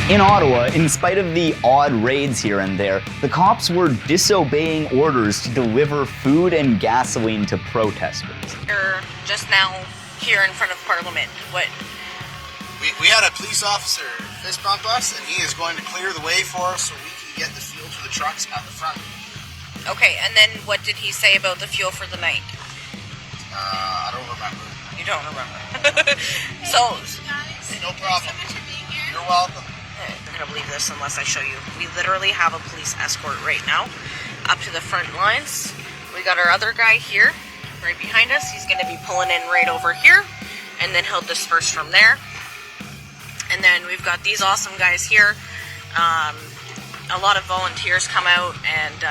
in Ottawa, in spite of the odd raids here and there, the cops were disobeying orders to deliver food and gasoline to protesters. You're just now here in front of Parliament. What? We had a police officer fist bump us, and he is going to clear the way for us so we can get the fuel for the trucks at the front. Okay, and then what did he say about the fuel for the night? I don't remember. You don't remember. So, no problem. You're welcome. You're gonna believe this unless I show you. We literally have a police escort right now up to the front lines. We got our other guy here, right behind us. He's gonna be pulling in right over here, and then he'll disperse from there. And then we've got these awesome guys here. A lot of volunteers come out and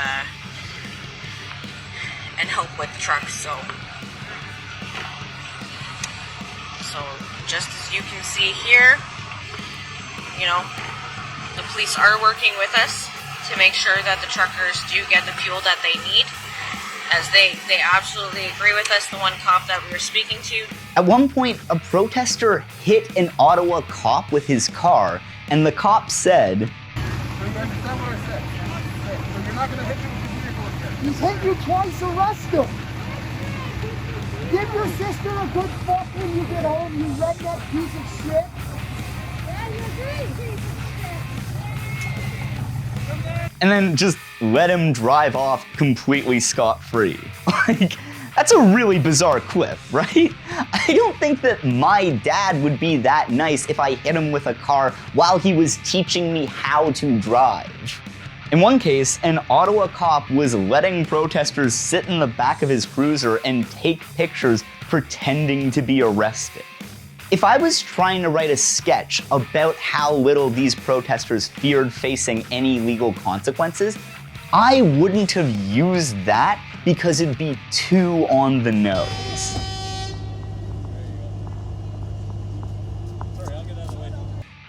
help with the trucks. So just as you can see here, you know, the police are working with us to make sure that the truckers do get the fuel that they need, as they absolutely agree with us, the one cop that we were speaking to. At one point, a protester hit an Ottawa cop with his car, and the cop said, Understand what I said? So you're not going to hit me with your vehicle again. He's hit you twice, arrest him. Give your sister a good fuck when you get home, you redneck piece of shit. Yeah, you agree. and then just let him drive off completely scot-free. Like, that's a really bizarre clip, right? I don't think that my dad would be that nice if I hit him with a car while he was teaching me how to drive. In one case, an Ottawa cop was letting protesters sit in the back of his cruiser and take pictures pretending to be arrested. If I was trying to write a sketch about how little these protesters feared facing any legal consequences, I wouldn't have used that because it'd be too on the nose.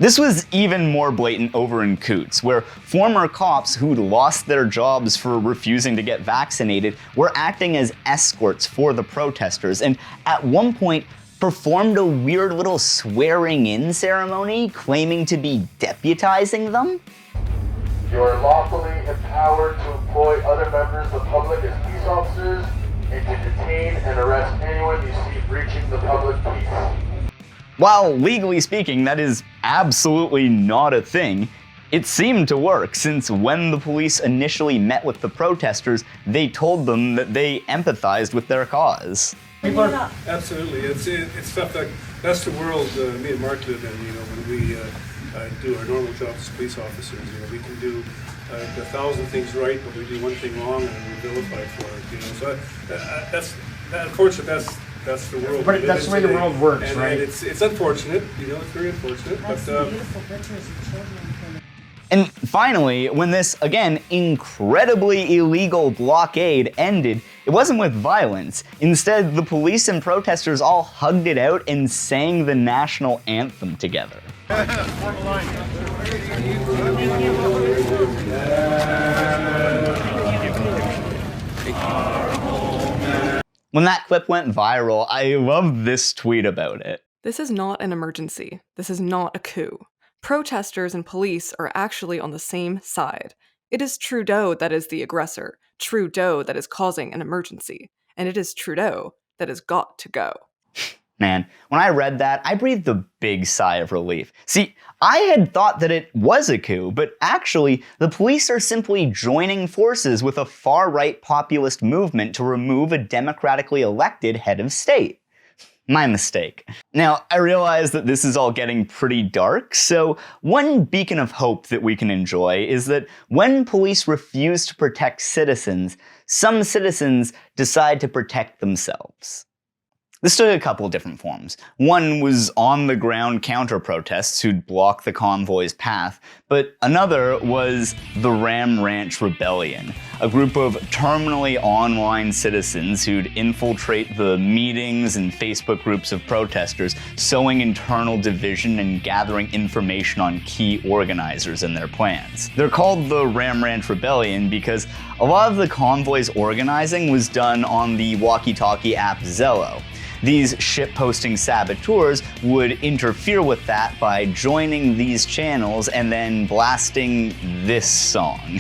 This was even more blatant over in Coots, where former cops who'd lost their jobs for refusing to get vaccinated were acting as escorts for the protesters, and at one point performed a weird little swearing-in ceremony claiming to be deputizing them. You are lawfully empowered to employ other members of the public as peace officers and to detain and arrest anyone you see breaching the public peace. While legally speaking, that is absolutely not a thing, it seemed to work, since when the police initially met with the protesters, they told them that they empathized with their cause. Absolutely, it's stuff that's the world me and Mark live in. When we do our normal jobs as police officers, we can do 1,000 things right, but we do one thing wrong and we're vilified for it. So unfortunately, that's the world. But that's the way the world works, and right? It's unfortunate, it's very unfortunate. That's but beautiful pictures of children. And finally, when this, again, incredibly illegal blockade ended, it wasn't with violence. Instead, the police and protesters all hugged it out and sang the national anthem together. When that clip went viral, I love this tweet about it. This is not an emergency. This is not a coup. Protesters and police are actually on the same side. It is Trudeau that is the aggressor, Trudeau that is causing an emergency, and it is Trudeau that has got to go. Man, when I read that, I breathed a big sigh of relief. See, I had thought that it was a coup, but actually, the police are simply joining forces with a far-right populist movement to remove a democratically elected head of state. My mistake. Now, I realize that this is all getting pretty dark, so one beacon of hope that we can enjoy is that when police refuse to protect citizens, some citizens decide to protect themselves. This took a couple different forms. One was on-the-ground counter-protests who'd block the convoy's path, but another was the Ram Ranch Rebellion, a group of terminally online citizens who'd infiltrate the meetings and Facebook groups of protesters, sowing internal division and gathering information on key organizers and their plans. They're called the Ram Ranch Rebellion because a lot of the convoy's organizing was done on the walkie-talkie app Zello. These shitposting saboteurs would interfere with that by joining these channels and then blasting this song.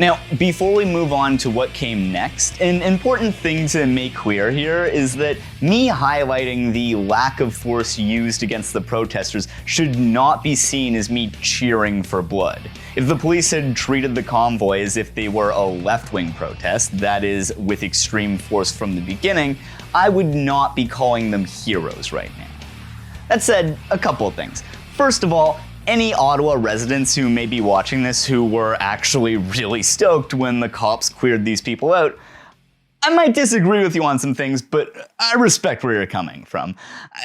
Now, before we move on to what came next, an important thing to make clear here is that me highlighting the lack of force used against the protesters should not be seen as me cheering for blood. If the police had treated the convoy as if they were a left-wing protest, that is, with extreme force from the beginning, I would not be calling them heroes right now. That said, a couple of things. First of all, any Ottawa residents who may be watching this who were actually really stoked when the cops cleared these people out, I might disagree with you on some things, but I respect where you're coming from.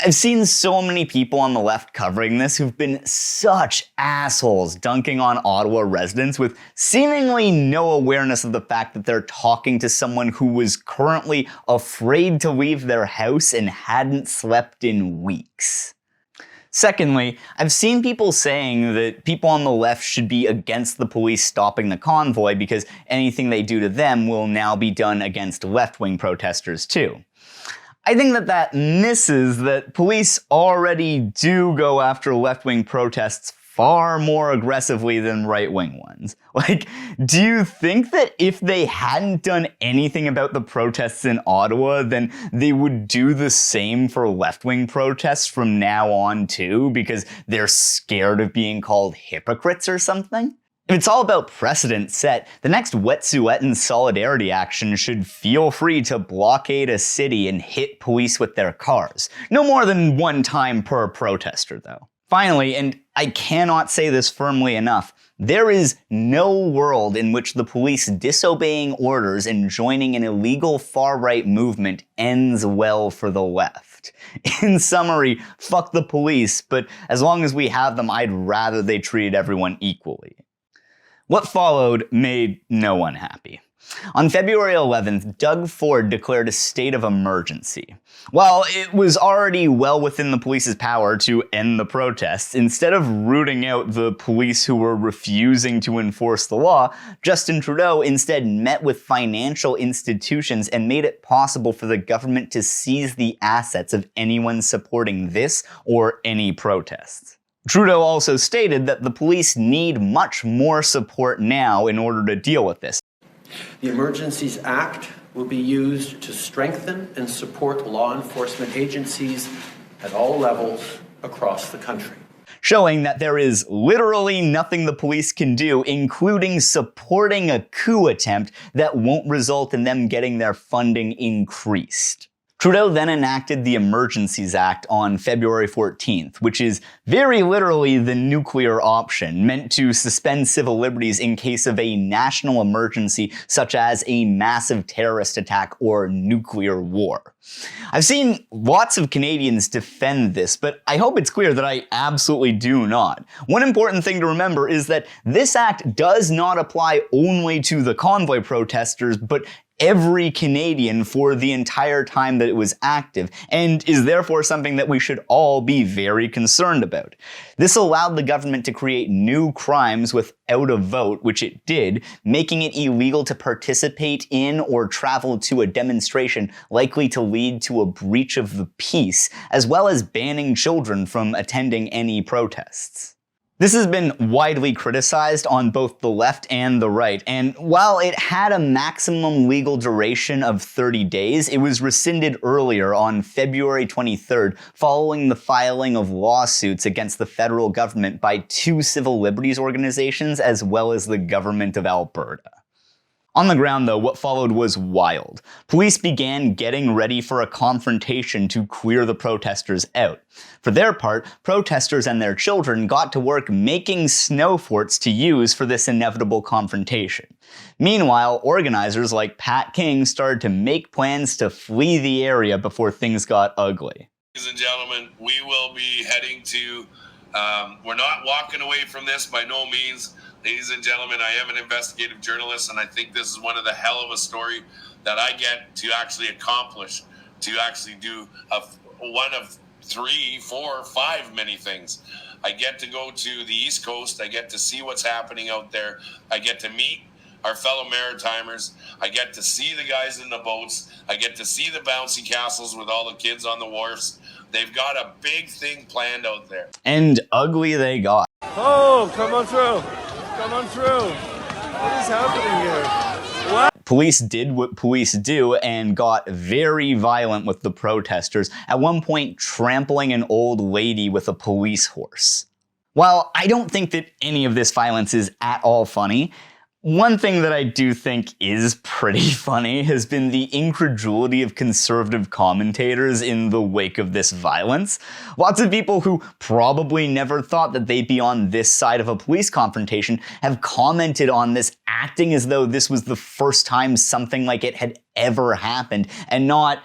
I've seen so many people on the left covering this who've been such assholes dunking on Ottawa residents with seemingly no awareness of the fact that they're talking to someone who was currently afraid to leave their house and hadn't slept in weeks. Secondly, I've seen people saying that people on the left should be against the police stopping the convoy because anything they do to them will now be done against left-wing protesters too. I think that misses that police already do go after left-wing protests far more aggressively than right-wing ones. Like, do you think that if they hadn't done anything about the protests in Ottawa, then they would do the same for left-wing protests from now on too, because they're scared of being called hypocrites or something? If it's all about precedent set, the next Wet'suwet'en solidarity action should feel free to blockade a city and hit police with their cars. No more than one time per protester, though. Finally, and I cannot say this firmly enough, there is no world in which the police disobeying orders and joining an illegal far-right movement ends well for the left. In summary, fuck the police, but as long as we have them, I'd rather they treated everyone equally. What followed made no one happy. On February 11th, Doug Ford declared a state of emergency. While it was already well within the police's power to end the protests, instead of rooting out the police who were refusing to enforce the law, Justin Trudeau instead met with financial institutions and made it possible for the government to seize the assets of anyone supporting this or any protests. Trudeau also stated that the police need much more support now in order to deal with this. The Emergencies Act will be used to strengthen and support law enforcement agencies at all levels across the country. Showing that there is literally nothing the police can do, including supporting a coup attempt that won't result in them getting their funding increased. Trudeau then enacted the Emergencies Act on February 14th, which is very literally the nuclear option, meant to suspend civil liberties in case of a national emergency such as a massive terrorist attack or nuclear war. I've seen lots of Canadians defend this, but I hope it's clear that I absolutely do not. One important thing to remember is that this act does not apply only to the Convoy protesters, but every Canadian for the entire time that it was active, and is therefore something that we should all be very concerned about. This allowed the government to create new crimes without a vote, which it did, making it illegal to participate in or travel to a demonstration likely to lead to a breach of the peace, as well as banning children from attending any protests. This has been widely criticized on both the left and the right, and while it had a maximum legal duration of 30 days, it was rescinded earlier on February 23rd following the filing of lawsuits against the federal government by 2 civil liberties organizations as well as the government of Alberta. On the ground, though, what followed was wild. Police began getting ready for a confrontation to clear the protesters out. For their part, protesters and their children got to work making snow forts to use for this inevitable confrontation. Meanwhile, organizers like Pat King started to make plans to flee the area before things got ugly. Ladies and gentlemen, we will be heading to, we're not walking away from this by no means. Ladies and gentlemen, I am an investigative journalist, and I think this is one of the hell of a story that I get to actually accomplish, to actually do one of 3, 4, 5 many things. I get to go to the East Coast. I get to see what's happening out there. I get to meet our fellow Maritimers. I get to see the guys in the boats. I get to see the bouncy castles with all the kids on the wharfs. They've got a big thing planned out there. And ugly they got. Oh, come on through. Come on through. What is happening here? What? Police did what police do and got very violent with the protesters, at one point trampling an old lady with a police horse. While I don't think that any of this violence is at all funny, one thing that I do think is pretty funny has been the incredulity of conservative commentators in the wake of this violence. Lots of people who probably never thought that they'd be on this side of a police confrontation have commented on this, acting as though this was the first time something like it had ever happened, and not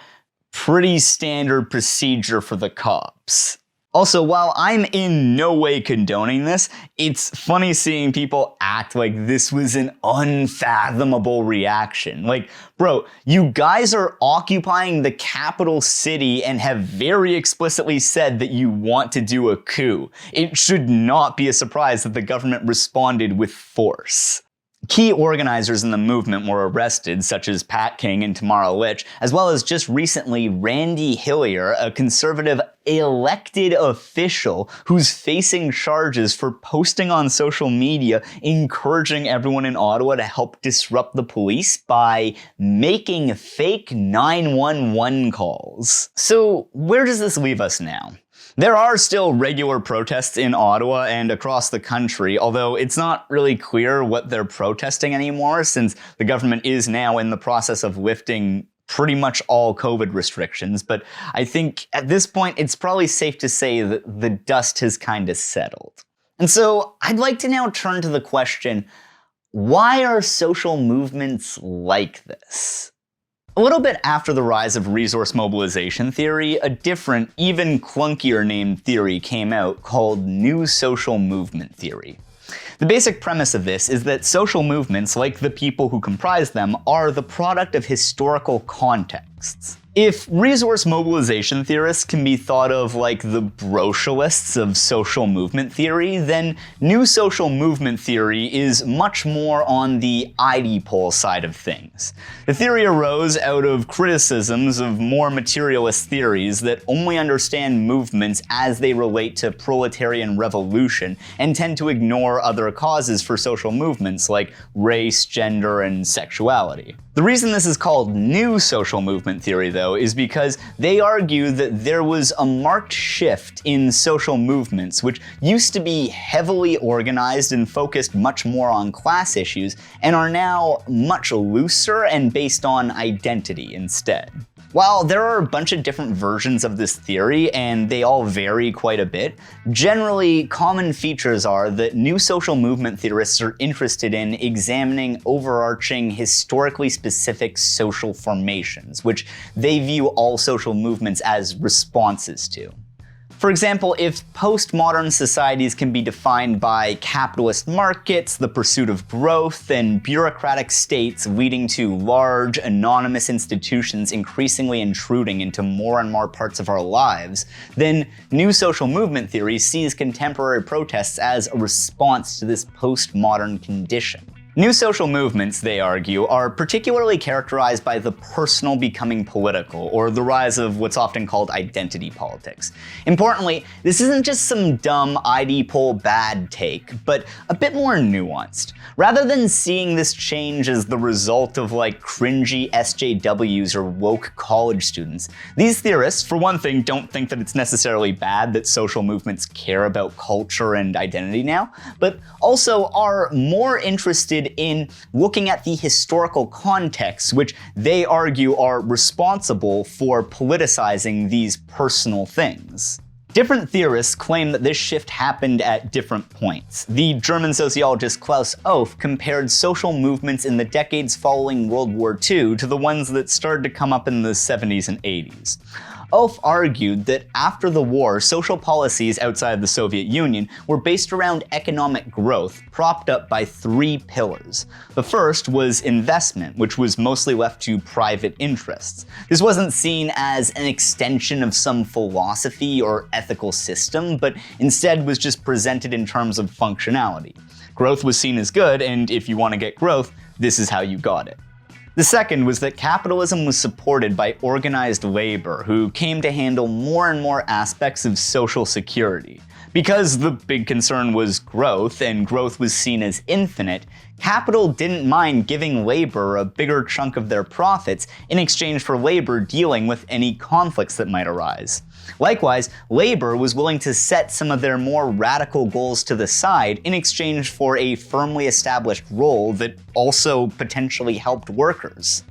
pretty standard procedure for the cops. Also, while I'm in no way condoning this, it's funny seeing people act like this was an unfathomable reaction. Like, bro, you guys are occupying the capital city and have very explicitly said that you want to do a coup. It should not be a surprise that the government responded with force. Key organizers in the movement were arrested, such as Pat King and Tamara Lich, as well as just recently Randy Hillier, a conservative elected official who's facing charges for posting on social media encouraging everyone in Ottawa to help disrupt the police by making fake 911 calls. So where does this leave us now? There are still regular protests in Ottawa and across the country, although it's not really clear what they're protesting anymore, since the government is now in the process of lifting pretty much all COVID restrictions. But I think at this point, it's probably safe to say that the dust has kind of settled. And so I'd like to now turn to the question, why are social movements like this? A little bit after the rise of resource mobilization theory, a different, even clunkier named theory came out called New Social Movement Theory. The basic premise of this is that social movements, like the people who comprise them, are the product of historical contexts. If resource mobilization theorists can be thought of like the brocialists of social movement theory, then new social movement theory is much more on the IDPol side of things. The theory arose out of criticisms of more materialist theories that only understand movements as they relate to proletarian revolution and tend to ignore other causes for social movements like race, gender, and sexuality. The reason this is called new social movement theory, though, is because they argue that there was a marked shift in social movements, which used to be heavily organized and focused much more on class issues, and are now much looser and based on identity instead. While there are a bunch of different versions of this theory, and they all vary quite a bit, generally common features are that new social movement theorists are interested in examining overarching, historically specific social formations, which they view all social movements as responses to. For example, if postmodern societies can be defined by capitalist markets, the pursuit of growth, and bureaucratic states leading to large, anonymous institutions increasingly intruding into more and more parts of our lives, then new social movement theory sees contemporary protests as a response to this postmodern condition. New social movements, they argue, are particularly characterized by the personal becoming political, or the rise of what's often called identity politics. Importantly, this isn't just some dumb IDPol bad take, but a bit more nuanced. Rather than seeing this change as the result of like cringy SJWs or woke college students, these theorists, for one thing, don't think that it's necessarily bad that social movements care about culture and identity now, but also are more interested in looking at the historical contexts, which they argue are responsible for politicizing these personal things. Different theorists claim that this shift happened at different points. The German sociologist Klaus Off compared social movements in the decades following World War II to the ones that started to come up in the 70s and 80s. Off argued that after the war, social policies outside the Soviet Union were based around economic growth, propped up by three pillars. The first was investment, which was mostly left to private interests. This wasn't seen as an extension of some philosophy or ethical system, but instead was just presented in terms of functionality. Growth was seen as good, and if you want to get growth, this is how you got it. The second was that capitalism was supported by organized labor, who came to handle more and more aspects of social security. Because the big concern was growth, and growth was seen as infinite, capital didn't mind giving labor a bigger chunk of their profits in exchange for labor dealing with any conflicts that might arise. Likewise, labor was willing to set some of their more radical goals to the side in exchange for a firmly established role that also potentially helped workers.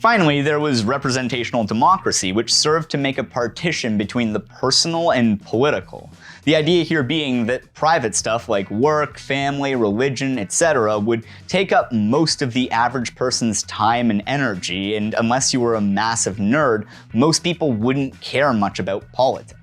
Finally, there was representational democracy, which served to make a partition between the personal and political. The idea here being that private stuff like work, family, religion, etc. would take up most of the average person's time and energy, and unless you were a massive nerd, most people wouldn't care much about politics.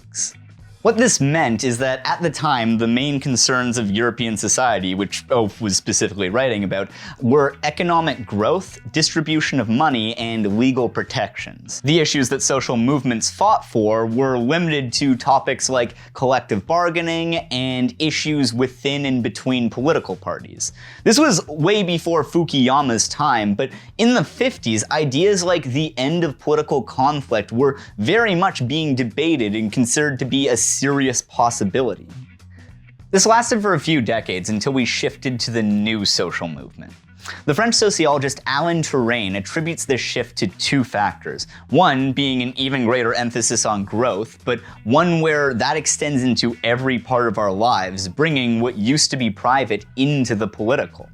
What this meant is that at the time, the main concerns of European society, which Oaf was specifically writing about, were economic growth, distribution of money, and legal protections. The issues that social movements fought for were limited to topics like collective bargaining and issues within and between political parties. This was way before Fukuyama's time, but in the 50s, ideas like the end of political conflict were very much being debated and considered to be a serious possibility. This lasted for a few decades until we shifted to the new social movement. The French sociologist Alain Touraine attributes this shift to two factors. One being an even greater emphasis on growth, but one where that extends into every part of our lives, bringing what used to be private into the political.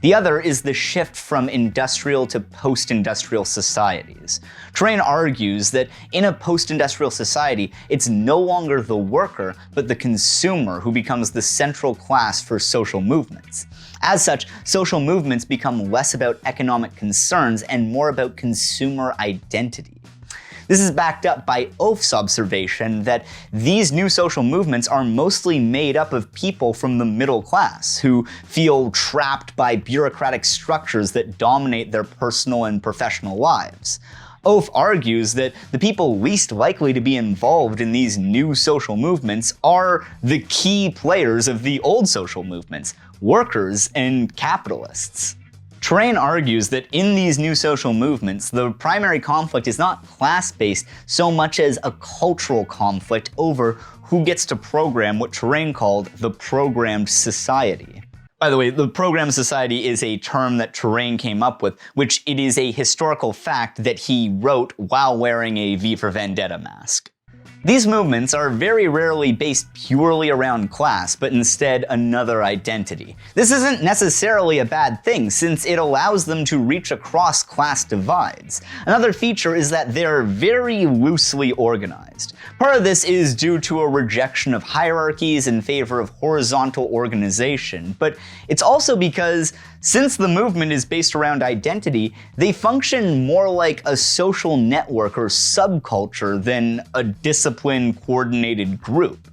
The other is the shift from industrial to post-industrial societies. Touraine argues that in a post-industrial society, it's no longer the worker, but the consumer who becomes the central class for social movements. As such, social movements become less about economic concerns and more about consumer identity. This is backed up by Oaf's observation that these new social movements are mostly made up of people from the middle class who feel trapped by bureaucratic structures that dominate their personal and professional lives. Oaf argues that the people least likely to be involved in these new social movements are the key players of the old social movements, workers and capitalists. Terrain argues that in these new social movements, the primary conflict is not class-based so much as a cultural conflict over who gets to program what Terrain called the programmed society. By the way, the programmed society is a term that Terrain came up with, which it is a historical fact that he wrote while wearing a V for Vendetta mask. These movements are very rarely based purely around class, but instead another identity. This isn't necessarily a bad thing, since it allows them to reach across class divides. Another feature is that they're very loosely organized. Part of this is due to a rejection of hierarchies in favor of horizontal organization, but it's also because since the movement is based around identity, they function more like a social network or subculture than a disciplined, coordinated group.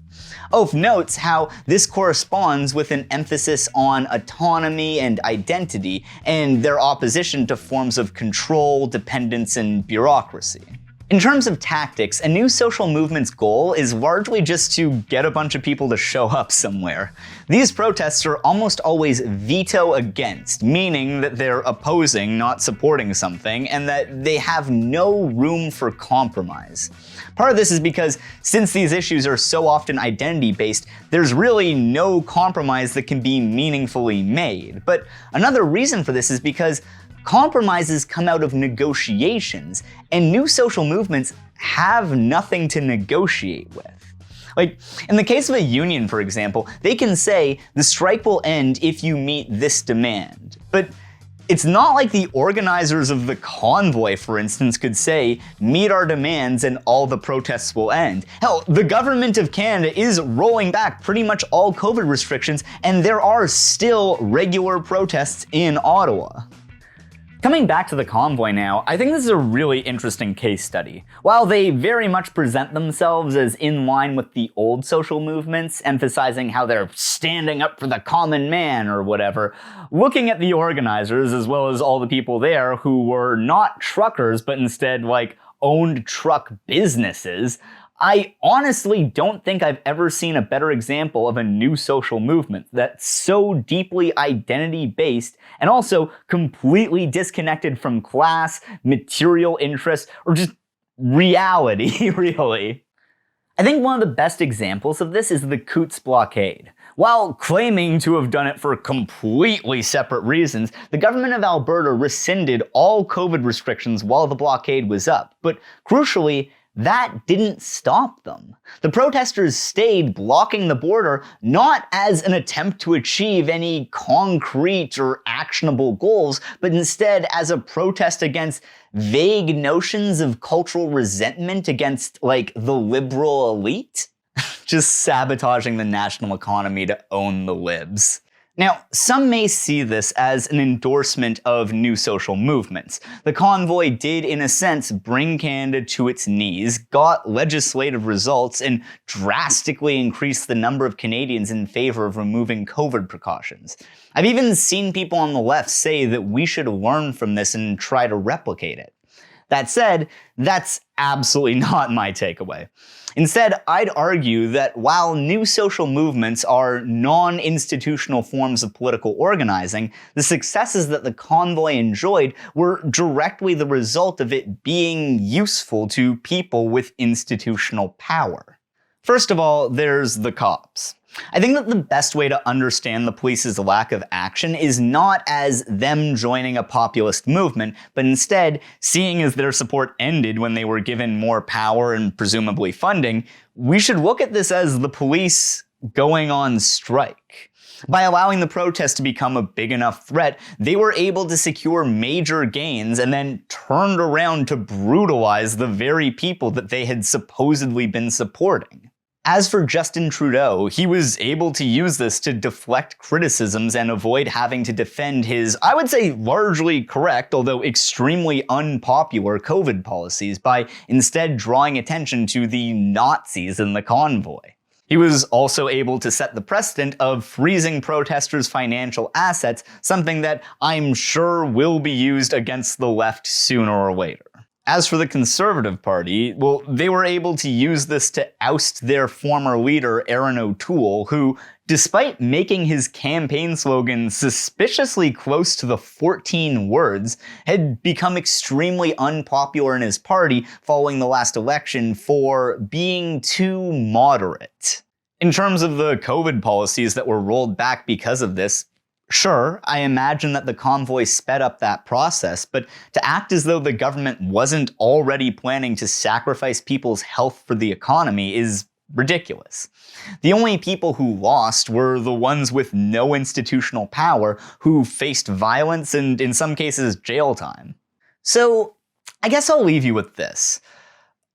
Oaf notes how this corresponds with an emphasis on autonomy and identity, and their opposition to forms of control, dependence, and bureaucracy. In terms of tactics, a new social movement's goal is largely just to get a bunch of people to show up somewhere. These protests are almost always veto against, meaning that they're opposing, not supporting something, and that they have no room for compromise. Part of this is because since these issues are so often identity-based, there's really no compromise that can be meaningfully made. But another reason for this is because compromises come out of negotiations, and new social movements have nothing to negotiate with. Like, in the case of a union, for example, they can say, the strike will end if you meet this demand. But it's not like the organizers of the Convoy, for instance, could say, meet our demands and all the protests will end. Hell, the government of Canada is rolling back pretty much all COVID restrictions, and there are still regular protests in Ottawa. Coming back to the Convoy now, I think this is a really interesting case study. While they very much present themselves as in line with the old social movements, emphasizing how they're standing up for the common man or whatever, looking at the organizers as well as all the people there who were not truckers but instead owned truck businesses, I honestly don't think I've ever seen a better example of a new social movement that's so deeply identity-based and also completely disconnected from class, material interest, or just reality, really. I think one of the best examples of this is the Coutts blockade. While claiming to have done it for completely separate reasons, the government of Alberta rescinded all COVID restrictions while the blockade was up, but crucially, that didn't stop them. The protesters stayed blocking the border not as an attempt to achieve any concrete or actionable goals, but instead as a protest against vague notions of cultural resentment against, the liberal elite. Just sabotaging the national economy to own the libs. Now, some may see this as an endorsement of new social movements. The Convoy did, in a sense, bring Canada to its knees, got legislative results, and drastically increased the number of Canadians in favor of removing COVID precautions. I've even seen people on the left say that we should learn from this and try to replicate it. That said, that's absolutely not my takeaway. Instead, I'd argue that while new social movements are non-institutional forms of political organizing, the successes that the Convoy enjoyed were directly the result of it being useful to people with institutional power. First of all, there's the cops. I think that the best way to understand the police's lack of action is not as them joining a populist movement, but instead seeing as their support ended when they were given more power and presumably funding, we should look at this as the police going on strike. By allowing the protest to become a big enough threat, they were able to secure major gains and then turned around to brutalize the very people that they had supposedly been supporting. As for Justin Trudeau, he was able to use this to deflect criticisms and avoid having to defend his, I would say, largely correct, although extremely unpopular COVID policies by instead drawing attention to the Nazis in the convoy. He was also able to set the precedent of freezing protesters' financial assets, something that I'm sure will be used against the left sooner or later. As for the Conservative Party, well, they were able to use this to oust their former leader, Aaron O'Toole, who, despite making his campaign slogan suspiciously close to the 14 words, had become extremely unpopular in his party following the last election for being too moderate. In terms of the COVID policies that were rolled back because of this, sure, I imagine that the convoy sped up that process, but to act as though the government wasn't already planning to sacrifice people's health for the economy is ridiculous. The only people who lost were the ones with no institutional power who faced violence and, in some cases, jail time. So, I guess I'll leave you with this.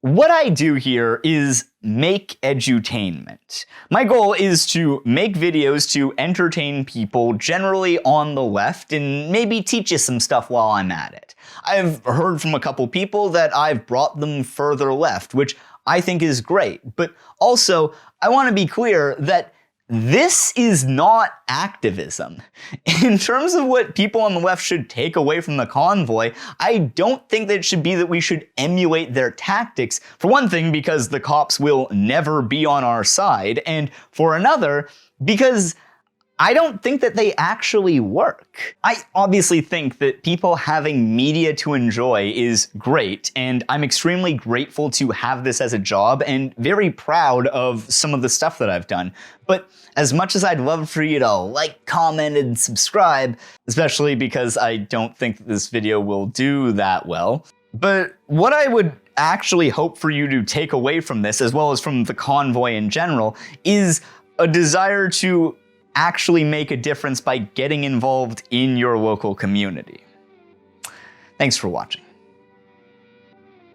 What I do here is make edutainment. My goal is to make videos to entertain people generally on the left and maybe teach you some stuff while I'm at it. I've heard from a couple people that I've brought them further left, which I think is great, but also I want to be clear that this is not activism. In terms of what people on the left should take away from the convoy, I don't think that it should be that we should emulate their tactics. For one thing, because the cops will never be on our side, and for another, because I don't think that they actually work. I obviously think that people having media to enjoy is great, and I'm extremely grateful to have this as a job and very proud of some of the stuff that I've done. But as much as I'd love for you to like, comment, and subscribe, especially because I don't think that this video will do that well, but what I would actually hope for you to take away from this, as well as from the convoy in general, is a desire to actually make a difference by getting involved in your local community. Thanks for watching.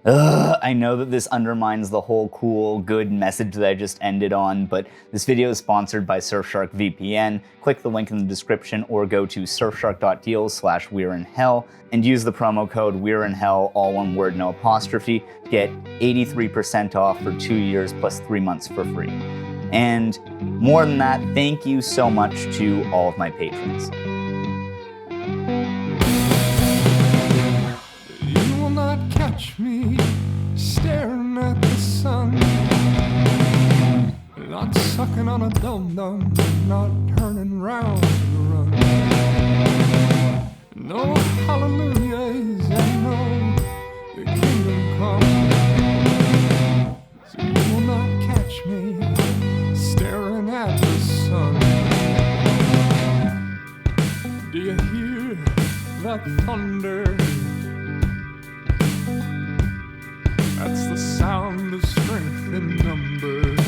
I know that this undermines the whole cool, good message that I just ended on, but this video is sponsored by Surfshark VPN. Click the link in the description or go to surfshark.deal/we'reinhell and use the promo code we'reinhell, all one word, no apostrophe, to get 83% off for 2 years plus 3 months for free. And more than that, thank you so much to all of my patrons. You will not catch me staring at the sun, not sucking on a dum-dum, not turning round to run. No hallelujahs and no the kingdom come. So you will not catch me staring at the sun. Do you hear that thunder? That's the sound of strength in numbers.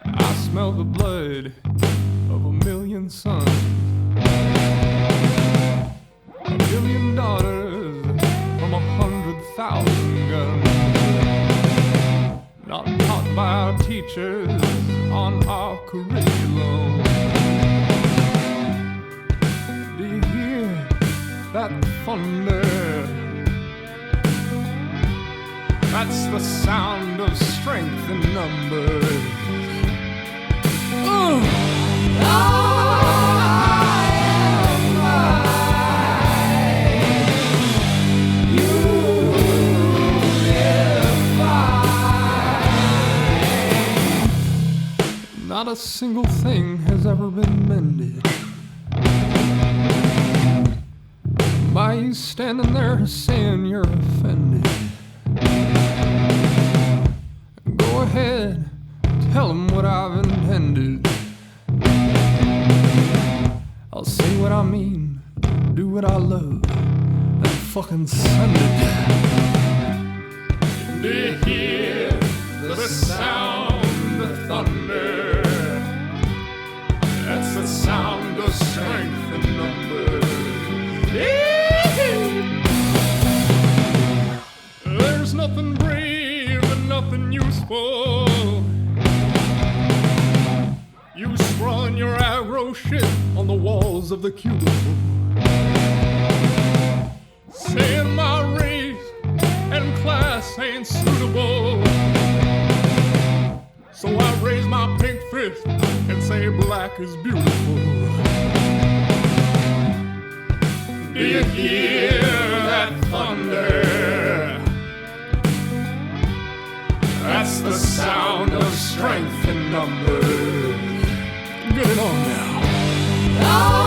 I smell the blood of a million sons, a million daughters from 100,000 guns, not taught by our teachers on our curriculum. Do you hear that thunder? That's the sound of strength in numbers. Not a single thing has ever been mended by you standing there saying you're offended. Go ahead, tell them what I've intended. I'll say what I mean, do what I love, and fucking send it. Do you hear the sound of thunder? That's the sound of strength and There's nothing brave and nothing useful. You sprung your arrow shit on the walls of the cubicle, saying my race and class ain't suitable. So I raise my pink fist and say black is beautiful. Do you hear that thunder? That's the sound of strength in numbers. Get it on now.